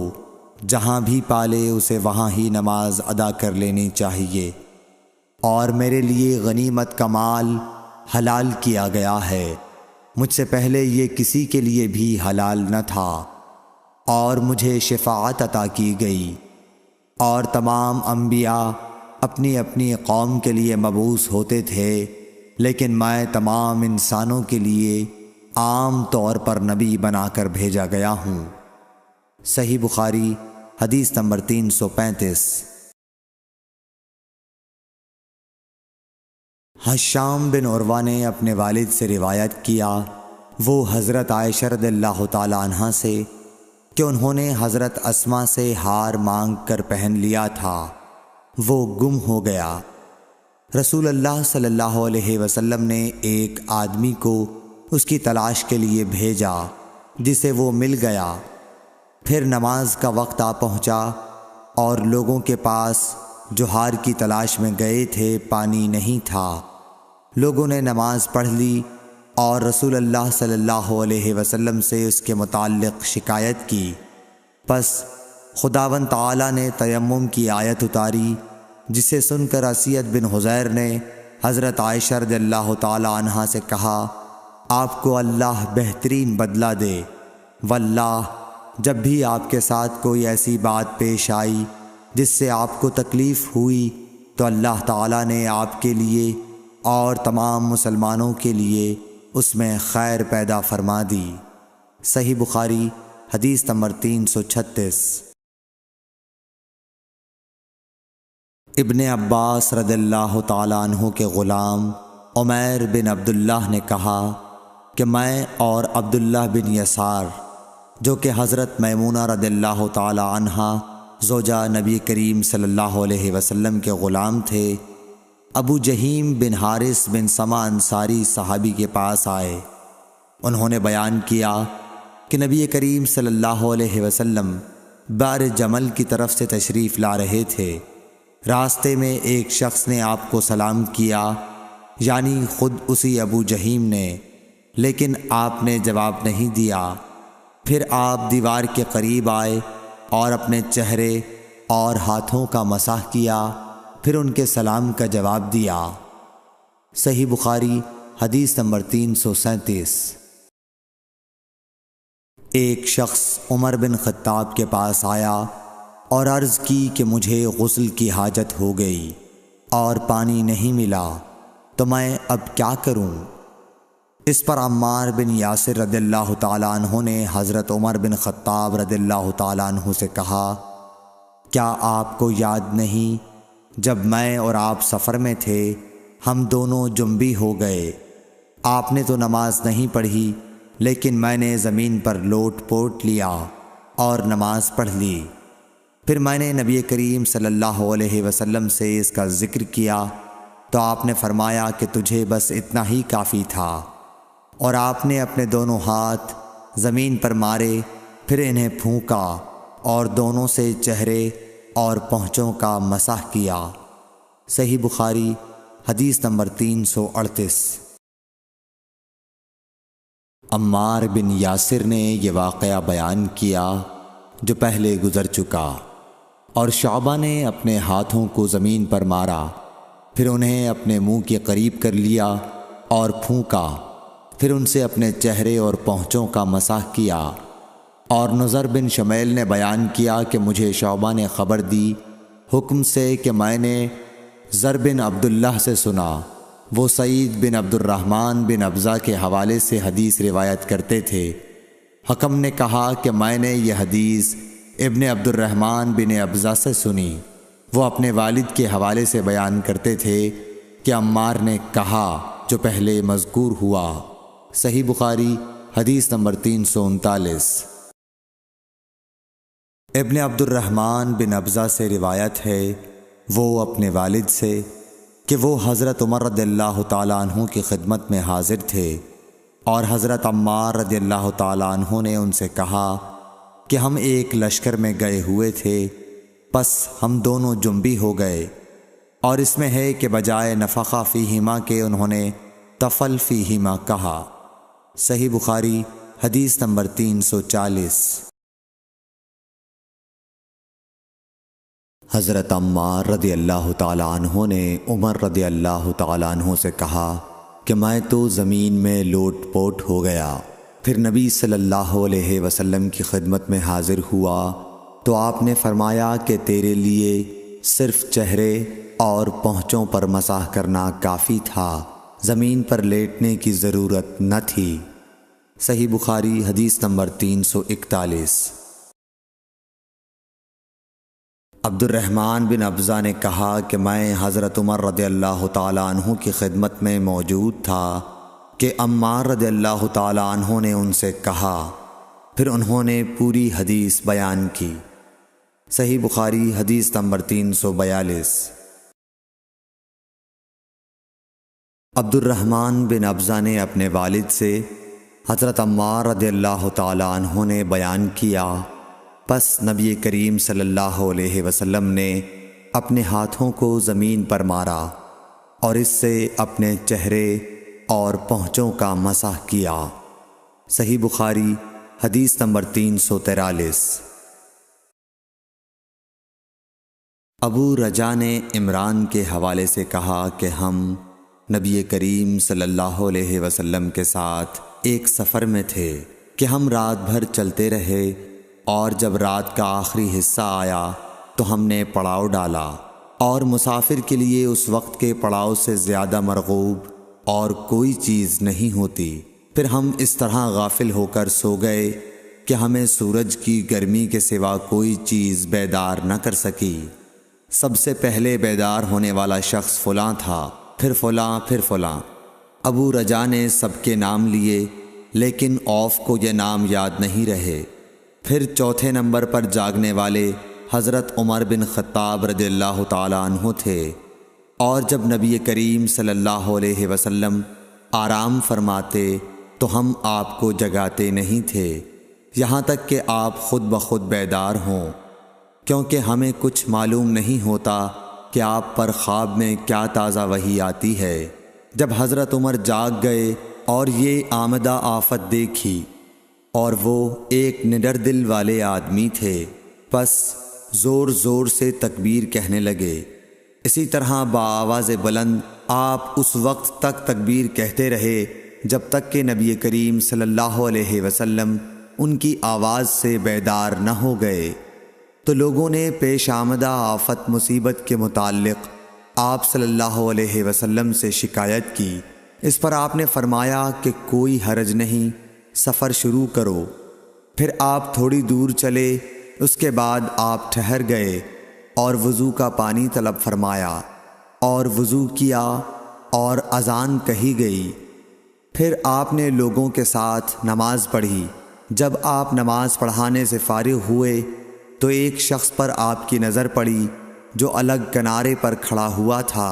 جہاں بھی پالے اسے وہاں ہی نماز ادا کر لینی چاہیے، اور میرے لیے غنیمت کا مال حلال کیا گیا ہے، مجھ سے پہلے یہ کسی کے لیے بھی حلال نہ تھا، اور مجھے شفاعت عطا کی گئی، اور تمام انبیاء اپنی اپنی قوم کے لیے مبعوث ہوتے تھے، لیکن میں تمام انسانوں کے لیے عام طور پر نبی بنا کر بھیجا گیا ہوں۔ صحیح بخاری حدیث نمبر 335۔ حشام بن عروہ نے اپنے والد سے روایت کیا، وہ حضرت عائشہ رضی اللہ تعالیٰ عنہ سے، کہ انہوں نے حضرت اسماء سے ہار مانگ کر پہن لیا تھا، وہ گم ہو گیا۔ رسول اللہ صلی اللہ علیہ وسلم نے ایک آدمی کو اس کی تلاش کے لیے بھیجا، جسے وہ مل گیا۔ پھر نماز کا وقت آ پہنچا اور لوگوں کے پاس جو ہار کی تلاش میں گئے تھے پانی نہیں تھا۔ لوگوں نے نماز پڑھ لی اور رسول اللہ صلی اللہ علیہ وسلم سے اس کے متعلق شکایت کی۔ پس خداوند تعالیٰ نے تیمم کی آیت اتاری، جسے سن کر اسید بن حضیر نے حضرت عائشہ رضی اللہ تعالیٰ عنہ سے کہا، آپ کو اللہ بہترین بدلہ دے، واللہ جب بھی آپ کے ساتھ کوئی ایسی بات پیش آئی جس سے آپ کو تکلیف ہوئی تو اللہ تعالیٰ نے آپ کے لیے اور تمام مسلمانوں کے لیے اس میں خیر پیدا فرما دی۔ صحیح بخاری حدیث نمبر 336۔ ابن عباس رضی اللہ تعالیٰ عنہ کے غلام عمیر بن عبداللہ نے کہا کہ میں اور عبداللہ بن یسار، جو کہ حضرت میمونہ رضی اللہ تعالیٰ عنہ زوجہ نبی کریم صلی اللہ علیہ وسلم کے غلام تھے، ابو جہیم بن حارث بن سما انصاری صحابی کے پاس آئے۔ انہوں نے بیان کیا کہ نبی کریم صلی اللہ علیہ وسلم بار جمل کی طرف سے تشریف لا رہے تھے۔ راستے میں ایک شخص نے آپ کو سلام کیا، یعنی خود اسی ابو جہیم نے، لیکن آپ نے جواب نہیں دیا۔ پھر آپ دیوار کے قریب آئے اور اپنے چہرے اور ہاتھوں کا مسح کیا، پھر ان کے سلام کا جواب دیا۔ صحیح بخاری حدیث نمبر 337۔ ایک شخص عمر بن خطاب کے پاس آیا اور عرض کی کہ مجھے غسل کی حاجت ہو گئی۔ اور پانی نہیں ملا تو میں اب کیا کروں؟ اس پر عمار بن یاسر رضی اللہ تعالیٰ عنہ نے حضرت عمر بن خطاب رضی اللہ تعالیٰ عنہ سے کہا، کیا آپ کو یاد نہیں جب میں اور آپ سفر میں تھے ہم دونوں جنبی ہو گئے؟ آپ نے تو نماز نہیں پڑھی لیکن میں نے زمین پر لوٹ پوٹ لیا اور نماز پڑھ لی۔ پھر میں نے نبی کریم صلی اللہ علیہ وسلم سے اس کا ذکر کیا تو آپ نے فرمایا کہ تجھے بس اتنا ہی کافی تھا، اور آپ نے اپنے دونوں ہاتھ زمین پر مارے، پھر انہیں پھونکا اور دونوں سے چہرے اور پونچھوں کا مسح کیا۔ صحیح بخاری حدیث نمبر 338۔ عمار بن یاسر نے یہ واقعہ بیان کیا جو پہلے گزر چکا، اور شعبہ نے اپنے ہاتھوں کو زمین پر مارا، پھر انہیں اپنے منہ کے قریب کر لیا اور پھونکا، پھر ان سے اپنے چہرے اور پونچھوں کا مسح کیا۔ اور نضر بن شمیل نے بیان کیا کہ مجھے شعبہ نے خبر دی حکم سے کہ میں نے زر بن عبداللہ سے سنا، وہ سعید بن عبد الرحمن بن ابزہ کے حوالے سے حدیث روایت کرتے تھے۔ حکم نے کہا کہ میں نے یہ حدیث ابن عبد الرحمن بن ابزہ سے سنی، وہ اپنے والد کے حوالے سے بیان کرتے تھے کہ عمار نے کہا جو پہلے مذکور ہوا۔ صحیح بخاری حدیث نمبر 339۔ ابن عبد الرحمن بن ابزہ سے روایت ہے وہ اپنے والد سے کہ وہ حضرت عمر رضی اللہ تعالیٰ عنہ کی خدمت میں حاضر تھے، اور حضرت عمار رضی اللہ تعالیٰ عنہ نے ان سے کہا کہ ہم ایک لشکر میں گئے ہوئے تھے، پس ہم دونوں جنبی ہو گئے، اور اس میں ہے کہ بجائے نفخہ فیہما کے انہوں نے تفل فیہما کہا۔ صحیح بخاری حدیث نمبر 340۔ حضرت عمار رضی اللہ تعالیٰ عنہ نے عمر رضی اللہ تعالیٰ عنہ سے کہا کہ میں تو زمین میں لوٹ پوٹ ہو گیا، پھر نبی صلی اللہ علیہ وسلم کی خدمت میں حاضر ہوا تو آپ نے فرمایا کہ تیرے لیے صرف چہرے اور پونچھوں پر مسح کرنا کافی تھا، زمین پر لیٹنے کی ضرورت نہ تھی۔ صحیح بخاری حدیث نمبر 341۔ عبد الرحمن بن ابزہ نے کہا کہ میں حضرت عمر رضی اللہ تعالیٰ عنہ کی خدمت میں موجود تھا کہ عمار رضی اللہ تعالیٰ عنہ نے ان سے کہا، پھر انہوں نے پوری حدیث بیان کی۔ صحیح بخاری حدیث نمبر 342۔ عبد الرحمن بن ابزہ نے اپنے والد سے حضرت عمار رضی اللہ تعالیٰ عنہ نے بیان کیا، پس نبی کریم صلی اللہ علیہ وسلم نے اپنے ہاتھوں کو زمین پر مارا اور اس سے اپنے چہرے اور پونچھوں کا مسح کیا۔ صحیح بخاری حدیث نمبر 343۔ ابو رجا نے عمران کے حوالے سے کہا کہ ہم نبی کریم صلی اللہ علیہ وسلم کے ساتھ ایک سفر میں تھے کہ ہم رات بھر چلتے رہے، اور جب رات کا آخری حصہ آیا تو ہم نے پڑاؤ ڈالا، اور مسافر کے لیے اس وقت کے پڑاؤ سے زیادہ مرغوب اور کوئی چیز نہیں ہوتی۔ پھر ہم اس طرح غافل ہو کر سو گئے کہ ہمیں سورج کی گرمی کے سوا کوئی چیز بیدار نہ کر سکی۔ سب سے پہلے بیدار ہونے والا شخص فلاں تھا، پھر فلاں، پھر فلاں۔ ابو رجا نے سب کے نام لیے لیکن اوف کو یہ نام یاد نہیں رہے۔ پھر چوتھے نمبر پر جاگنے والے حضرت عمر بن خطاب رضی اللہ تعالیٰ عنہ تھے، اور جب نبی کریم صلی اللہ علیہ وسلم آرام فرماتے تو ہم آپ کو جگاتے نہیں تھے یہاں تک کہ آپ خود بخود بیدار ہوں، کیونکہ ہمیں کچھ معلوم نہیں ہوتا کہ آپ پر خواب میں کیا تازہ وحی آتی ہے۔ جب حضرت عمر جاگ گئے اور یہ آمدہ آفت دیکھی، اور وہ ایک نڈر دل والے آدمی تھے، پس زور زور سے تکبیر کہنے لگے۔ اسی طرح بآواز بلند آپ اس وقت تک تکبیر کہتے رہے جب تک کہ نبی کریم صلی اللہ علیہ وسلم ان کی آواز سے بیدار نہ ہو گئے۔ تو لوگوں نے پیش آمدہ آفت مصیبت کے متعلق آپ صلی اللہ علیہ وسلم سے شکایت کی۔ اس پر آپ نے فرمایا کہ کوئی حرج نہیں، سفر شروع کرو۔ پھر آپ تھوڑی دور چلے، اس کے بعد آپ ٹھہر گئے اور وضو کا پانی طلب فرمایا اور وضو کیا اور اذان کہی گئی۔ پھر آپ نے لوگوں کے ساتھ نماز پڑھی۔ جب آپ نماز پڑھانے سے فارغ ہوئے تو ایک شخص پر آپ کی نظر پڑی جو الگ کنارے پر کھڑا ہوا تھا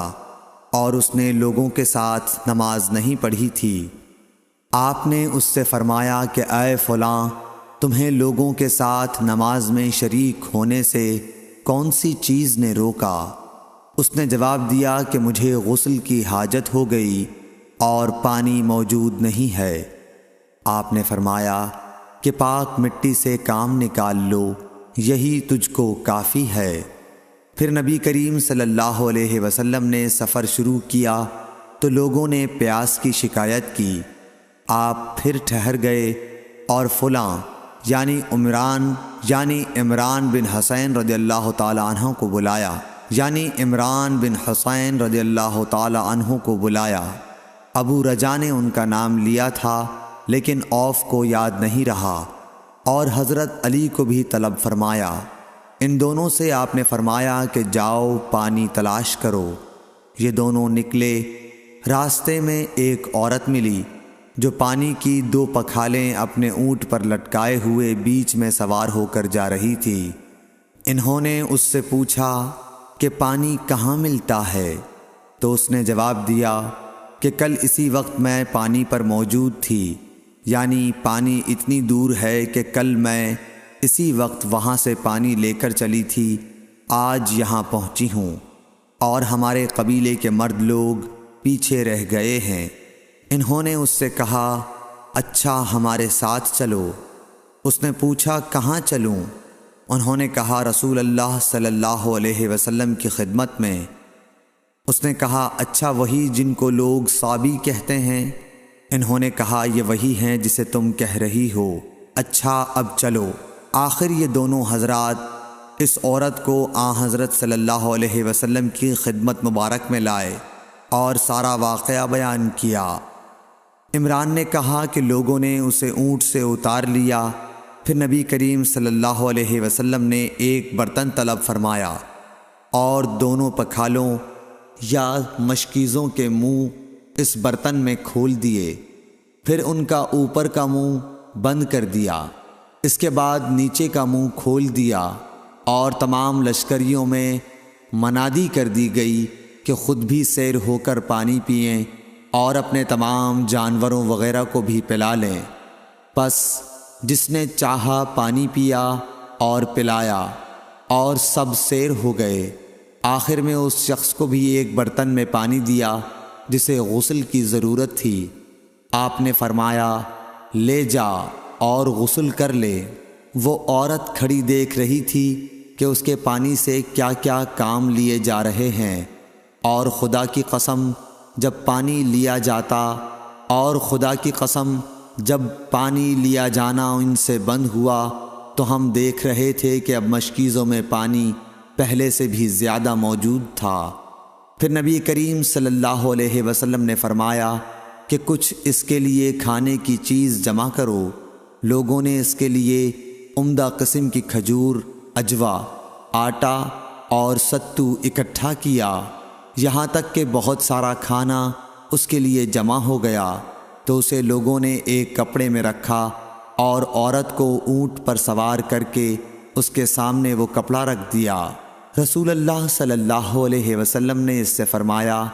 اور اس نے لوگوں کے ساتھ نماز نہیں پڑھی تھی۔ آپ نے اس سے فرمایا کہ اے فلاں، تمہیں لوگوں کے ساتھ نماز میں شریک ہونے سے کون سی چیز نے روکا؟ اس نے جواب دیا کہ مجھے غسل کی حاجت ہو گئی اور پانی موجود نہیں ہے۔ آپ نے فرمایا کہ پاک مٹی سے کام نکال لو، یہی تجھ کو کافی ہے۔ پھر نبی کریم صلی اللہ علیہ وسلم نے سفر شروع کیا تو لوگوں نے پیاس کی شکایت کی۔ آپ پھر ٹھہر گئے اور فلاں یعنی عمران بن حسین رضی اللہ تعالی عنہ کو بلایا۔ ابو رجا نے ان کا نام لیا تھا لیکن اوف کو یاد نہیں رہا، اور حضرت علی کو بھی طلب فرمایا۔ ان دونوں سے آپ نے فرمایا کہ جاؤ پانی تلاش کرو۔ یہ دونوں نکلے۔ راستے میں ایک عورت ملی جو پانی کی 2 پکھالیں اپنے اونٹ پر لٹکائے ہوئے بیچ میں سوار ہو کر جا رہی تھی۔ انہوں نے اس سے پوچھا کہ پانی کہاں ملتا ہے؟ تو اس نے جواب دیا کہ کل اسی وقت میں پانی پر موجود تھی، یعنی پانی اتنی دور ہے کہ کل میں اسی وقت وہاں سے پانی لے کر چلی تھی، آج یہاں پہنچی ہوں اور ہمارے قبیلے کے مرد لوگ پیچھے رہ گئے ہیں۔ انہوں نے اس سے کہا اچھا ہمارے ساتھ چلو۔ اس نے پوچھا کہاں چلوں؟ انہوں نے کہا رسول اللہ صلی اللہ علیہ وسلم کی خدمت میں۔ اس نے کہا اچھا وہی جن کو لوگ صابی کہتے ہیں؟ انہوں نے کہا یہ وہی ہیں جسے تم کہہ رہی ہو۔ اچھا اب چلو۔ آخر یہ دونوں حضرات اس عورت کو حضرت صلی اللہ علیہ وسلم کی خدمت مبارک میں لائے اور سارا واقعہ بیان کیا۔ عمران نے کہا کہ لوگوں نے اسے اونٹ سے اتار لیا۔ پھر نبی کریم صلی اللہ علیہ وسلم نے ایک برتن طلب فرمایا اور دونوں پکھالوں یا مشکیزوں کے منہ اس برتن میں کھول دیے، پھر ان کا اوپر کا منہ بند کر دیا، اس کے بعد نیچے کا منہ کھول دیا، اور تمام لشکریوں میں منادی کر دی گئی کہ خود بھی سیر ہو کر پانی پئیں اور اپنے تمام جانوروں وغیرہ کو بھی پلا لیں۔ پس جس نے چاہا پانی پیا اور پلایا اور سب سیر ہو گئے۔ آخر میں اس شخص کو بھی ایک برتن میں پانی دیا جسے غسل کی ضرورت تھی۔ آپ نے فرمایا لے جا اور غسل کر لے۔ وہ عورت کھڑی دیکھ رہی تھی کہ اس کے پانی سے کیا کیا کام لیے جا رہے ہیں، اور خدا کی قسم جب پانی لیا جاتا اور خدا کی قسم جب پانی لیا جانا ان سے بند ہوا تو ہم دیکھ رہے تھے کہ اب مشکیزوں میں پانی پہلے سے بھی زیادہ موجود تھا۔ پھر نبی کریم صلی اللہ علیہ وسلم نے فرمایا کہ کچھ اس کے لیے کھانے کی چیز جمع کرو۔ لوگوں نے اس کے لیے عمدہ قسم کی کھجور، اجوا، آٹا اور ستو اکٹھا کیا، یہاں تک کہ بہت سارا کھانا اس کے لیے جمع ہو گیا تو اسے لوگوں نے ایک کپڑے میں رکھا اور عورت کو اونٹ پر سوار کر کے اس کے سامنے وہ کپڑا رکھ دیا۔ رسول اللہ صلی اللہ علیہ وسلم نے اس سے فرمایا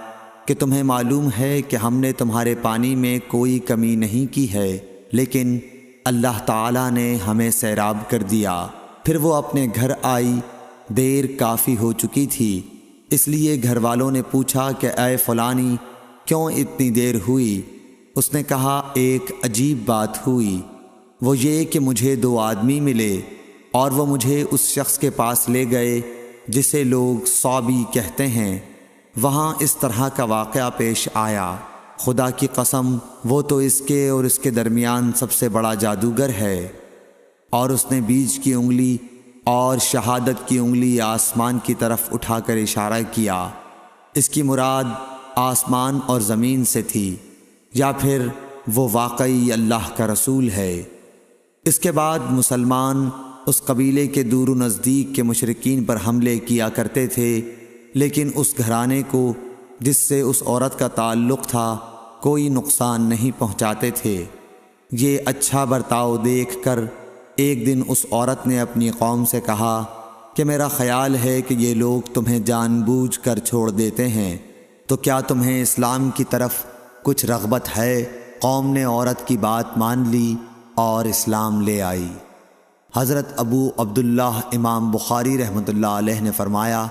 کہ تمہیں معلوم ہے کہ ہم نے تمہارے پانی میں کوئی کمی نہیں کی ہے، لیکن اللہ تعالیٰ نے ہمیں سیراب کر دیا۔ پھر وہ اپنے گھر آئی، دیر کافی ہو چکی تھی، اس لیے گھر والوں نے پوچھا کہ اے فلانی کیوں اتنی دیر ہوئی؟ اس نے کہا ایک عجیب بات ہوئی، وہ یہ کہ مجھے 2 آدمی ملے اور وہ مجھے اس شخص کے پاس لے گئے جسے لوگ صابی کہتے ہیں۔ وہاں اس طرح کا واقعہ پیش آیا، خدا کی قسم وہ تو اس کے اور اس کے درمیان سب سے بڑا جادوگر ہے۔ اور اس نے بیچ کی انگلی اور شہادت کی انگلی آسمان کی طرف اٹھا کر اشارہ کیا۔ اس کی مراد آسمان اور زمین سے تھی یا پھر وہ واقعی اللہ کا رسول ہے۔ اس کے بعد مسلمان اس قبیلے کے دور و نزدیک کے مشرکین پر حملے کیا کرتے تھے، لیکن اس گھرانے کو جس سے اس عورت کا تعلق تھا کوئی نقصان نہیں پہنچاتے تھے۔ یہ اچھا برتاؤ دیکھ کر ایک دن اس عورت نے اپنی قوم سے کہا کہ میرا خیال ہے کہ یہ لوگ تمہیں جان بوجھ کر چھوڑ دیتے ہیں، تو کیا تمہیں اسلام کی طرف کچھ رغبت ہے؟ قوم نے عورت کی بات مان لی اور اسلام لے آئی۔ حضرت ابو عبداللہ امام بخاری رحمۃ اللہ علیہ نے فرمایا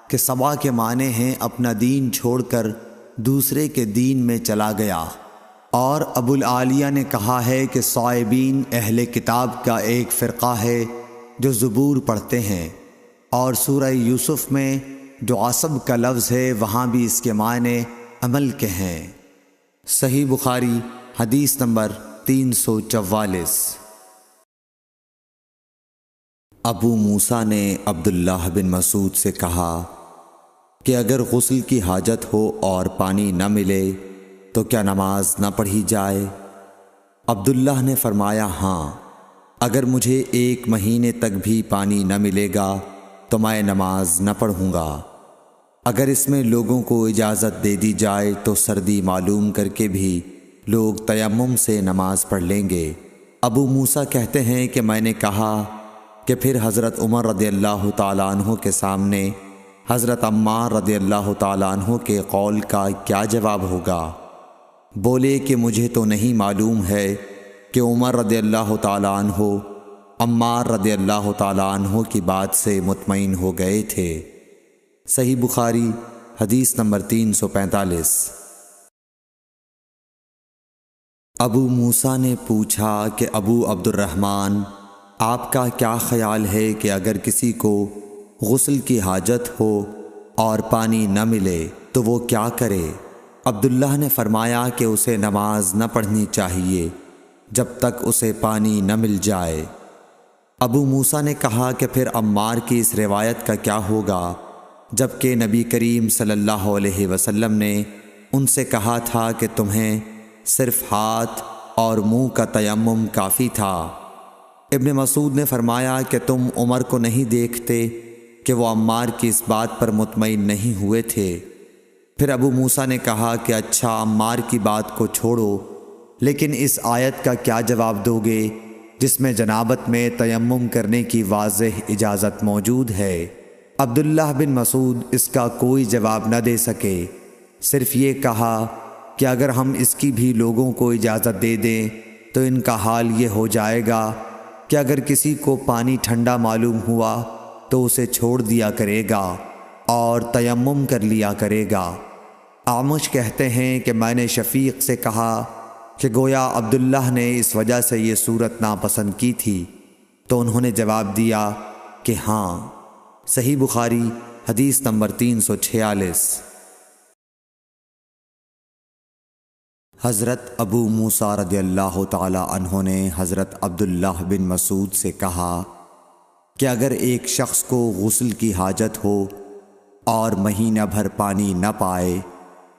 کہ سبا کے معنی ہیں اپنا دین چھوڑ کر دوسرے کے دین میں چلا گیا، اور ابو العالیہ نے کہا ہے کہ صائبین اہل کتاب کا ایک فرقہ ہے جو زبور پڑھتے ہیں، اور سورہ یوسف میں جو عصب کا لفظ ہے وہاں بھی اس کے معنی عمل کے ہیں۔ صحیح بخاری حدیث نمبر 344۔ ابو موسیٰ نے عبداللہ بن مسعود سے کہا کہ اگر غسل کی حاجت ہو اور پانی نہ ملے تو کیا نماز نہ پڑھی جائے؟ عبداللہ نے فرمایا ہاں، اگر مجھے 1 مہینے تک بھی پانی نہ ملے گا تو میں نماز نہ پڑھوں گا۔ اگر اس میں لوگوں کو اجازت دے دی جائے تو سردی معلوم کر کے بھی لوگ تیمم سے نماز پڑھ لیں گے۔ ابو موسیٰ کہتے ہیں کہ میں نے کہا کہ پھر حضرت عمر رضی اللہ تعالیٰ عنہ کے سامنے حضرت عمار رضی اللہ تعالیٰ عنہ کے قول کا کیا جواب ہوگا؟ بولے کہ مجھے تو نہیں معلوم ہے کہ عمر رضی اللہ تعالیٰ عنہ عمار رضی اللہ تعالیٰ عنہ کی بات سے مطمئن ہو گئے تھے۔ صحیح بخاری حدیث نمبر 345۔ ابو موسیٰ نے پوچھا کہ ابو عبد الرحمن، آپ کا کیا خیال ہے کہ اگر کسی کو غسل کی حاجت ہو اور پانی نہ ملے تو وہ کیا کرے؟ عبداللہ نے فرمایا کہ اسے نماز نہ پڑھنی چاہیے جب تک اسے پانی نہ مل جائے۔ ابو موسیٰ نے کہا کہ پھر عمار کی اس روایت کا کیا ہوگا جبکہ نبی کریم صلی اللہ علیہ وسلم نے ان سے کہا تھا کہ تمہیں صرف ہاتھ اور منہ کا تیمم کافی تھا۔ ابن مسعود نے فرمایا کہ تم عمر کو نہیں دیکھتے کہ وہ عمار کی اس بات پر مطمئن نہیں ہوئے تھے۔ پھر ابو موسیٰ نے کہا کہ اچھا عمار کی بات کو چھوڑو، لیکن اس آیت کا کیا جواب دو گے جس میں جنابت میں تیمم کرنے کی واضح اجازت موجود ہے؟ عبداللہ بن مسعود اس کا کوئی جواب نہ دے سکے، صرف یہ کہا کہ اگر ہم اس کی بھی لوگوں کو اجازت دے دیں تو ان کا حال یہ ہو جائے گا کہ اگر کسی کو پانی ٹھنڈا معلوم ہوا تو اسے چھوڑ دیا کرے گا اور تیمم کر لیا کرے گا۔ اعمش کہتے ہیں کہ میں نے شفیق سے کہا کہ گویا عبداللہ نے اس وجہ سے یہ صورت ناپسند کی تھی، تو انہوں نے جواب دیا کہ ہاں۔ صحیح بخاری حدیث نمبر 346۔ حضرت ابو موسیٰ رضی اللہ تعالی عنہ نے حضرت عبداللہ بن مسعود سے کہا کہ اگر ایک شخص کو غسل کی حاجت ہو اور مہینہ بھر پانی نہ پائے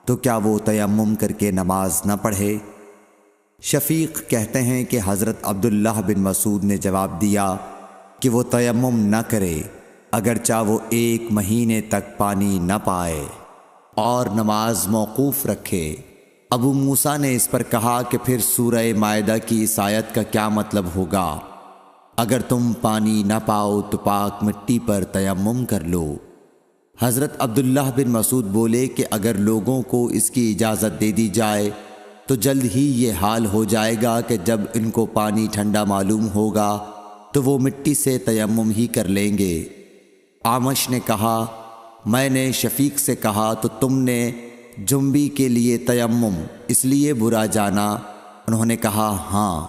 تو کیا وہ تیمم کر کے نماز نہ پڑھے؟ شفیق کہتے ہیں کہ حضرت عبداللہ بن مسعود نے جواب دیا کہ وہ تیمم نہ کرے اگرچہ وہ 1 مہینے تک پانی نہ پائے اور نماز موقوف رکھے۔ ابو موسیٰ نے اس پر کہا کہ پھر سورہ مائدہ کی اس آیت کا کیا مطلب ہوگا؟ اگر تم پانی نہ پاؤ تو پاک مٹی پر تیمم کر لو۔ حضرت عبداللہ بن مسعود بولے کہ اگر لوگوں کو اس کی اجازت دے دی جائے تو جلد ہی یہ حال ہو جائے گا کہ جب ان کو پانی ٹھنڈا معلوم ہوگا تو وہ مٹی سے تیمم ہی کر لیں گے۔ اعمش نے کہا میں نے شفیق سے کہا تو تم نے جنبی کے لیے تیمم اس لیے برا جانا؟ انہوں نے کہا ہاں۔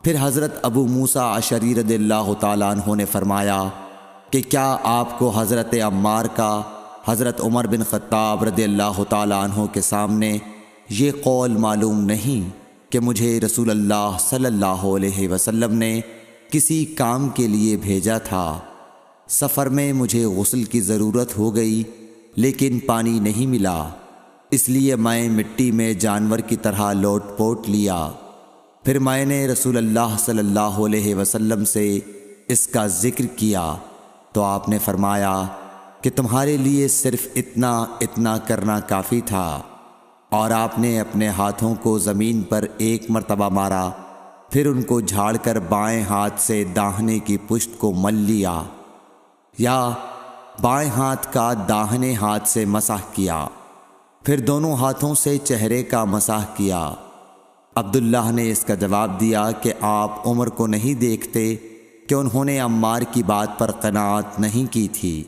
پھر حضرت ابو موسیٰ اشعری رضی اللہ تعالیٰ عنہ نے فرمایا کہ کیا آپ کو حضرت عمار کا حضرت عمر بن خطاب رضی اللہ تعالیٰ عنہ کے سامنے یہ قول معلوم نہیں کہ مجھے رسول اللہ صلی اللہ علیہ وسلم نے کسی کام کے لیے بھیجا تھا، سفر میں مجھے غسل کی ضرورت ہو گئی لیکن پانی نہیں ملا، اس لیے میں مٹی میں جانور کی طرح لوٹ پوٹ لیا۔ پھر میں نے رسول اللہ صلی اللہ علیہ وسلم سے اس کا ذکر کیا تو آپ نے فرمایا کہ تمہارے لیے صرف اتنا کرنا کافی تھا، اور آپ نے اپنے ہاتھوں کو زمین پر ایک مرتبہ مارا، پھر ان کو جھاڑ کر بائیں ہاتھ سے داہنے کی پشت کو مل لیا، یا بائیں ہاتھ کا داہنے ہاتھ سے مسح کیا، پھر دونوں ہاتھوں سے چہرے کا مسح کیا۔ عبداللہ نے اس کا جواب دیا کہ آپ عمر کو نہیں دیکھتے کہ انہوں نے عمار کی بات پر قناعت نہیں کی تھی؟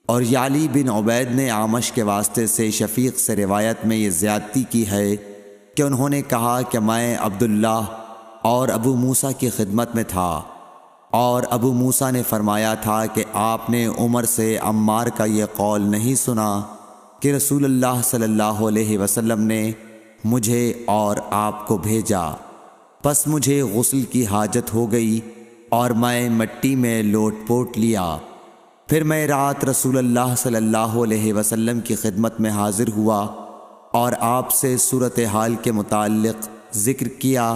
اور یعلی بن عبید نے اعمش کے واسطے سے شفیق سے روایت میں یہ زیادتی کی ہے کہ انہوں نے کہا کہ میں عبداللہ اور ابو موسیٰ کی خدمت میں تھا، اور ابو موسیٰ نے فرمایا تھا کہ آپ نے عمر سے عمار کا یہ قول نہیں سنا کہ رسول اللہ صلی اللہ علیہ وسلم نے مجھے اور آپ کو بھیجا، پس مجھے غسل کی حاجت ہو گئی اور میں مٹی میں لوٹ پوٹ لیا۔ پھر میں رات رسول اللہ صلی اللہ علیہ وسلم کی خدمت میں حاضر ہوا اور آپ سے صورتحال کے متعلق ذکر کیا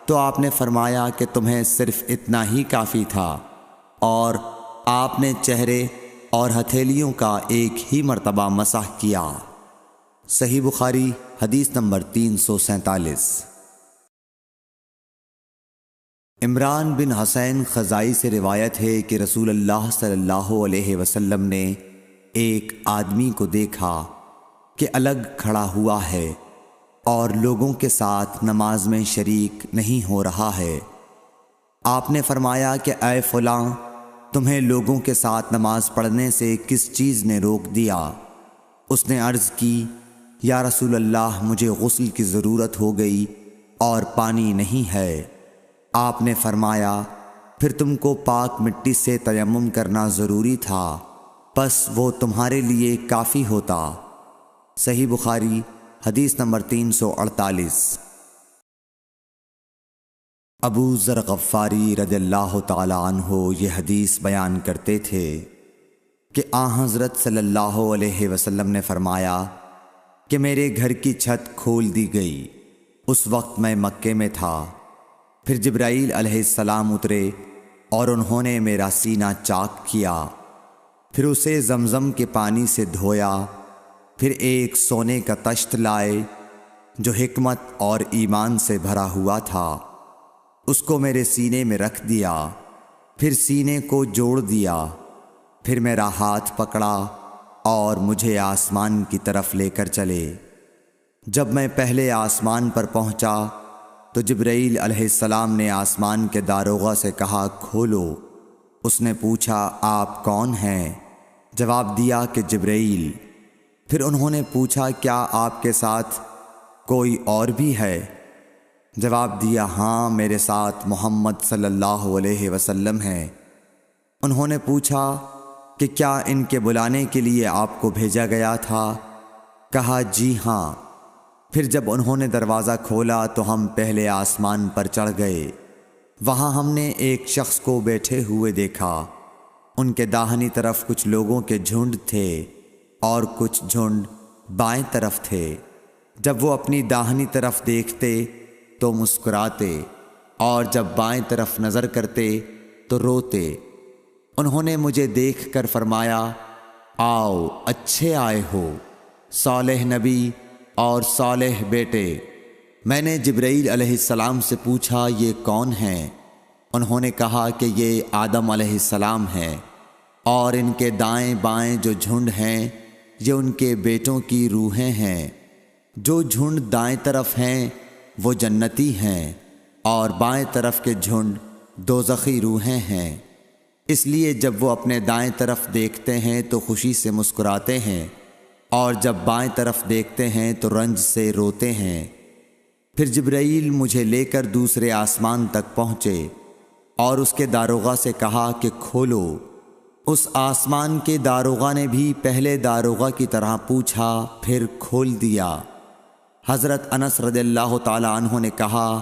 تو آپ نے فرمایا کہ تمہیں صرف اتنا ہی کافی تھا، اور آپ نے چہرے اور ہتھیلیوں کا ایک ہی مرتبہ مسح کیا۔ صحیح بخاری حدیث نمبر 347۔ عمران بن حسین خزائی سے روایت ہے کہ رسول اللہ صلی اللہ علیہ وسلم نے ایک آدمی کو دیکھا کہ الگ کھڑا ہوا ہے اور لوگوں کے ساتھ نماز میں شریک نہیں ہو رہا ہے۔ آپ نے فرمایا کہ اے فلاں، تمہیں لوگوں کے ساتھ نماز پڑھنے سے کس چیز نے روک دیا؟ اس نے عرض کی، یا رسول اللہ، مجھے غسل کی ضرورت ہو گئی اور پانی نہیں ہے۔ آپ نے فرمایا، پھر تم کو پاک مٹی سے تیمم کرنا ضروری تھا، پس وہ تمہارے لیے کافی ہوتا۔ صحیح بخاری حدیث نمبر 348۔ ابو ذر غفاری رضی اللہ تعالی عنہ یہ حدیث بیان کرتے تھے کہ حضرت صلی اللہ علیہ وسلم نے فرمایا کہ میرے گھر کی چھت کھول دی گئی، اس وقت میں مکے میں تھا۔ پھر جبرائیل علیہ السلام اترے اور انہوں نے میرا سینہ چاک کیا، پھر اسے زمزم کے پانی سے دھویا، پھر ایک سونے کا طشت لائے جو حکمت اور ایمان سے بھرا ہوا تھا، اس کو میرے سینے میں رکھ دیا، پھر سینے کو جوڑ دیا، پھر میرا ہاتھ پکڑا اور مجھے آسمان کی طرف لے کر چلے۔ جب میں پہلے آسمان پر پہنچا تو جبرائیل علیہ السلام نے آسمان کے داروغہ سے کہا، کھولو۔ اس نے پوچھا، آپ کون ہیں؟ جواب دیا کہ جبرائیل۔ پھر انہوں نے پوچھا، کیا آپ کے ساتھ کوئی اور بھی ہے؟ جواب دیا، ہاں، میرے ساتھ محمد صلی اللہ علیہ وسلم ہیں۔ انہوں نے پوچھا کہ کیا ان کے بلانے کے لیے آپ کو بھیجا گیا تھا؟ کہا، جی ہاں۔ پھر جب انہوں نے دروازہ کھولا تو ہم پہلے آسمان پر چڑھ گئے۔ وہاں ہم نے ایک شخص کو بیٹھے ہوئے دیکھا، ان کے داہنی طرف کچھ لوگوں کے جھنڈ تھے اور کچھ جھنڈ بائیں طرف تھے۔ جب وہ اپنی داہنی طرف دیکھتے تو مسکراتے، اور جب بائیں طرف نظر کرتے تو روتے۔ انہوں نے مجھے دیکھ کر فرمایا، آؤ، اچھے آئے ہو، صالح نبی اور صالح بیٹے۔ میں نے جبرائیل علیہ السلام سے پوچھا، یہ کون ہیں؟ انہوں نے کہا کہ یہ آدم علیہ السلام ہیں، اور ان کے دائیں بائیں جو جھنڈ ہیں یہ ان کے بیٹوں کی روحیں ہیں۔ جو جھنڈ دائیں طرف ہیں وہ جنتی ہیں، اور بائیں طرف کے جھنڈ دوزخی روحیں ہیں۔ اس لیے جب وہ اپنے دائیں طرف دیکھتے ہیں تو خوشی سے مسکراتے ہیں، اور جب بائیں طرف دیکھتے ہیں تو رنج سے روتے ہیں۔ پھر جبرائیل مجھے لے کر دوسرے آسمان تک پہنچے اور اس کے داروغہ سے کہا کہ کھولو۔ اس آسمان کے داروغہ نے بھی پہلے داروغہ کی طرح پوچھا، پھر کھول دیا۔ حضرت انس رضی اللہ تعالی عنہ نے کہا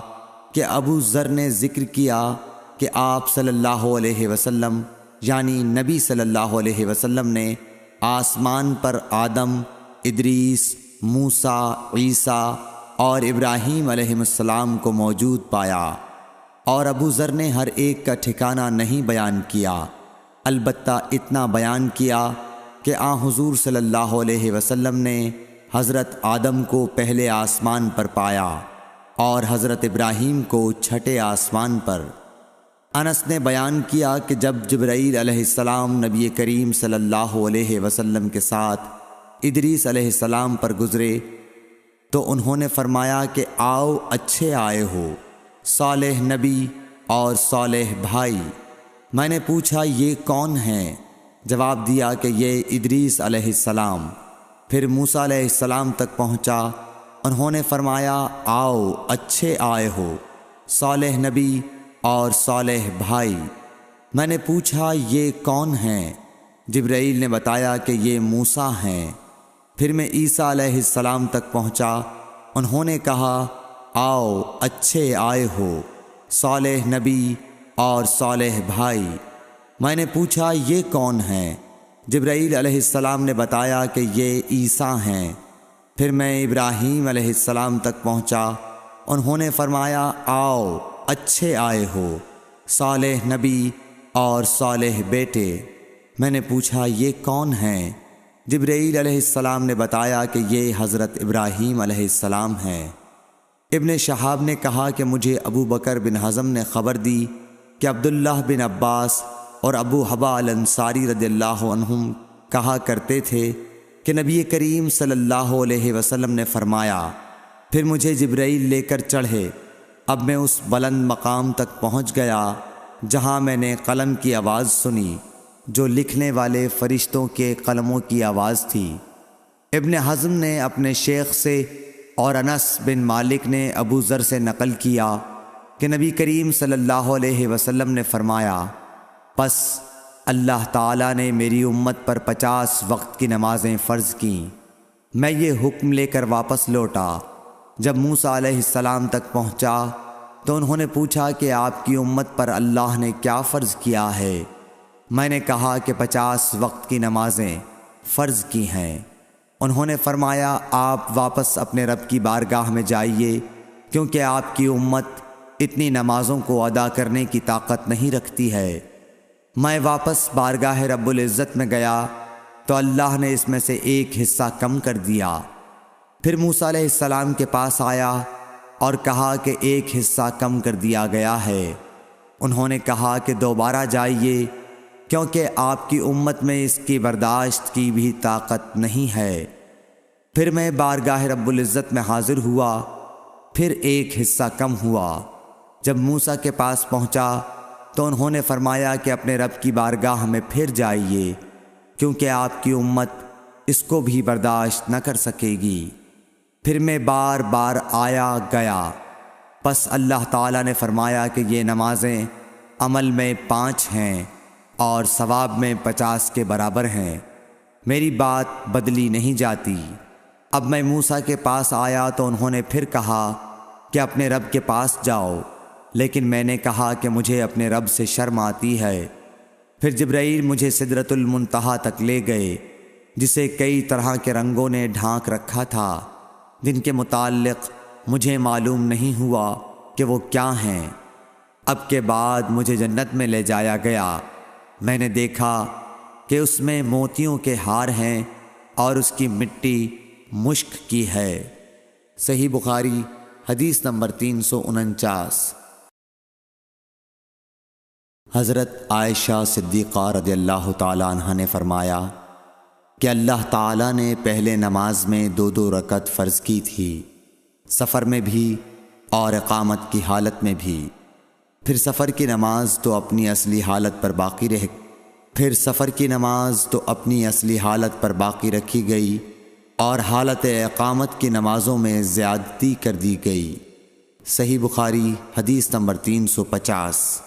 کہ ابو ذر نے ذکر کیا کہ آپ صلی اللہ علیہ وسلم یعنی نبی صلی اللہ علیہ وسلم نے آسمان پر آدم، ادریس، موسیٰ، عیسیٰ اور ابراہیم علیہ السلام کو موجود پایا، اور ابو ذر نے ہر ایک کا ٹھکانہ نہیں بیان کیا، البتہ اتنا بیان کیا کہ حضور صلی اللہ علیہ وسلم نے حضرت آدم کو پہلے آسمان پر پایا اور حضرت ابراہیم کو چھٹے آسمان پر۔ انس نے بیان کیا کہ جب جبرائیل علیہ السلام نبی کریم صلی اللہ علیہ وسلم کے ساتھ ادریس علیہ السلام پر گزرے تو انہوں نے فرمایا کہ آؤ اچھے آئے ہو، صالح نبی اور صالح بھائی۔ میں نے پوچھا یہ کون ہیں؟ جواب دیا کہ یہ ادریس علیہ السلام۔ پھر موسیٰ علیہ السلام تک پہنچا، انہوں نے فرمایا آؤ اچھے آئے ہو، صالح نبی اور صالح بھائی۔ میں نے پوچھا یہ کون ہیں؟ جبرائیل نے بتایا کہ یہ موسیٰ ہیں۔ پھر میں عیسیٰ علیہ السلام تک پہنچا، انہوں نے کہا آؤ اچھے آئے ہو، صالح نبی اور صالح بھائی۔ میں نے پوچھا یہ کون ہیں؟ جبرائیل علیہ السلام نے بتایا کہ یہ عیسیٰ ہیں۔ پھر میں ابراہیم علیہ السلام تک پہنچا، انہوں نے فرمایا آؤ اچھے آئے ہو، صالح نبی اور صالح بیٹے۔ میں نے پوچھا یہ کون ہیں؟ جبرائیل علیہ السلام نے بتایا کہ یہ حضرت ابراہیم علیہ السلام ہیں۔ ابن شہاب نے کہا کہ مجھے ابو بکر بن حزم نے خبر دی کہ عبداللہ بن عباس اور ابو حبا الانصاری رضی اللہ عنہم کہا کرتے تھے کہ نبی کریم صلی اللہ علیہ وسلم نے فرمایا، پھر مجھے جبرائیل لے کر چڑھے۔ اب میں اس بلند مقام تک پہنچ گیا جہاں میں نے قلم کی آواز سنی جو لکھنے والے فرشتوں کے قلموں کی آواز تھی۔ ابن حزم نے اپنے شیخ سے اور انس بن مالک نے ابو ذر سے نقل کیا کہ نبی کریم صلی اللہ علیہ وسلم نے فرمایا، پس اللہ تعالیٰ نے میری امت پر 50 وقت کی نمازیں فرض کیں۔ میں یہ حکم لے کر واپس لوٹا۔ جب موسیٰ علیہ السلام تک پہنچا تو انہوں نے پوچھا کہ آپ کی امت پر اللہ نے کیا فرض کیا ہے؟ میں نے کہا کہ 50 وقت کی نمازیں فرض کی ہیں۔ انہوں نے فرمایا آپ واپس اپنے رب کی بارگاہ میں جائیے، کیونکہ آپ کی امت اتنی نمازوں کو ادا کرنے کی طاقت نہیں رکھتی ہے۔ میں واپس بارگاہ رب العزت میں گیا تو اللہ نے اس میں سے ایک حصہ کم کر دیا۔ پھر موسیٰ علیہ السلام کے پاس آیا اور کہا کہ ایک حصہ کم کر دیا گیا ہے۔ انہوں نے کہا کہ دوبارہ جائیے، کیونکہ آپ کی امت میں اس کی برداشت کی بھی طاقت نہیں ہے۔ پھر میں بارگاہ رب العزت میں حاضر ہوا، پھر ایک حصہ کم ہوا۔ جب موسیٰ کے پاس پہنچا تو انہوں نے فرمایا کہ اپنے رب کی بارگاہ میں پھر جائیے، کیونکہ آپ کی امت اس کو بھی برداشت نہ کر سکے گی۔ پھر میں بار بار آیا گیا، پس اللہ تعالیٰ نے فرمایا کہ یہ نمازیں عمل میں 5 ہیں اور ثواب میں 50 کے برابر ہیں، میری بات بدلی نہیں جاتی۔ اب میں موسیٰ کے پاس آیا تو انہوں نے پھر کہا کہ اپنے رب کے پاس جاؤ، لیکن میں نے کہا کہ مجھے اپنے رب سے شرم آتی ہے۔ پھر جبرائیل مجھے سدرۃ المنتہا تک لے گئے، جسے کئی طرح کے رنگوں نے ڈھانک رکھا تھا، جن کے متعلق مجھے معلوم نہیں ہوا کہ وہ کیا ہیں۔ اب کے بعد مجھے جنت میں لے جایا گیا۔ میں نے دیکھا کہ اس میں موتیوں کے ہار ہیں اور اس کی مٹی مشک کی ہے۔ صحیح بخاری حدیث نمبر 349۔ حضرت عائشہ صدیقہ رضی اللہ تعالیٰ عنہ نے فرمایا کہ اللہ تعالیٰ نے پہلے نماز میں 2 رکعت فرض کی تھی، سفر میں بھی اور اقامت کی حالت میں بھی۔ پھر سفر کی نماز تو اپنی اصلی حالت پر باقی رکھی گئی اور حالت اقامت کی نمازوں میں زیادتی کر دی گئی۔ صحیح بخاری حدیث نمبر 350۔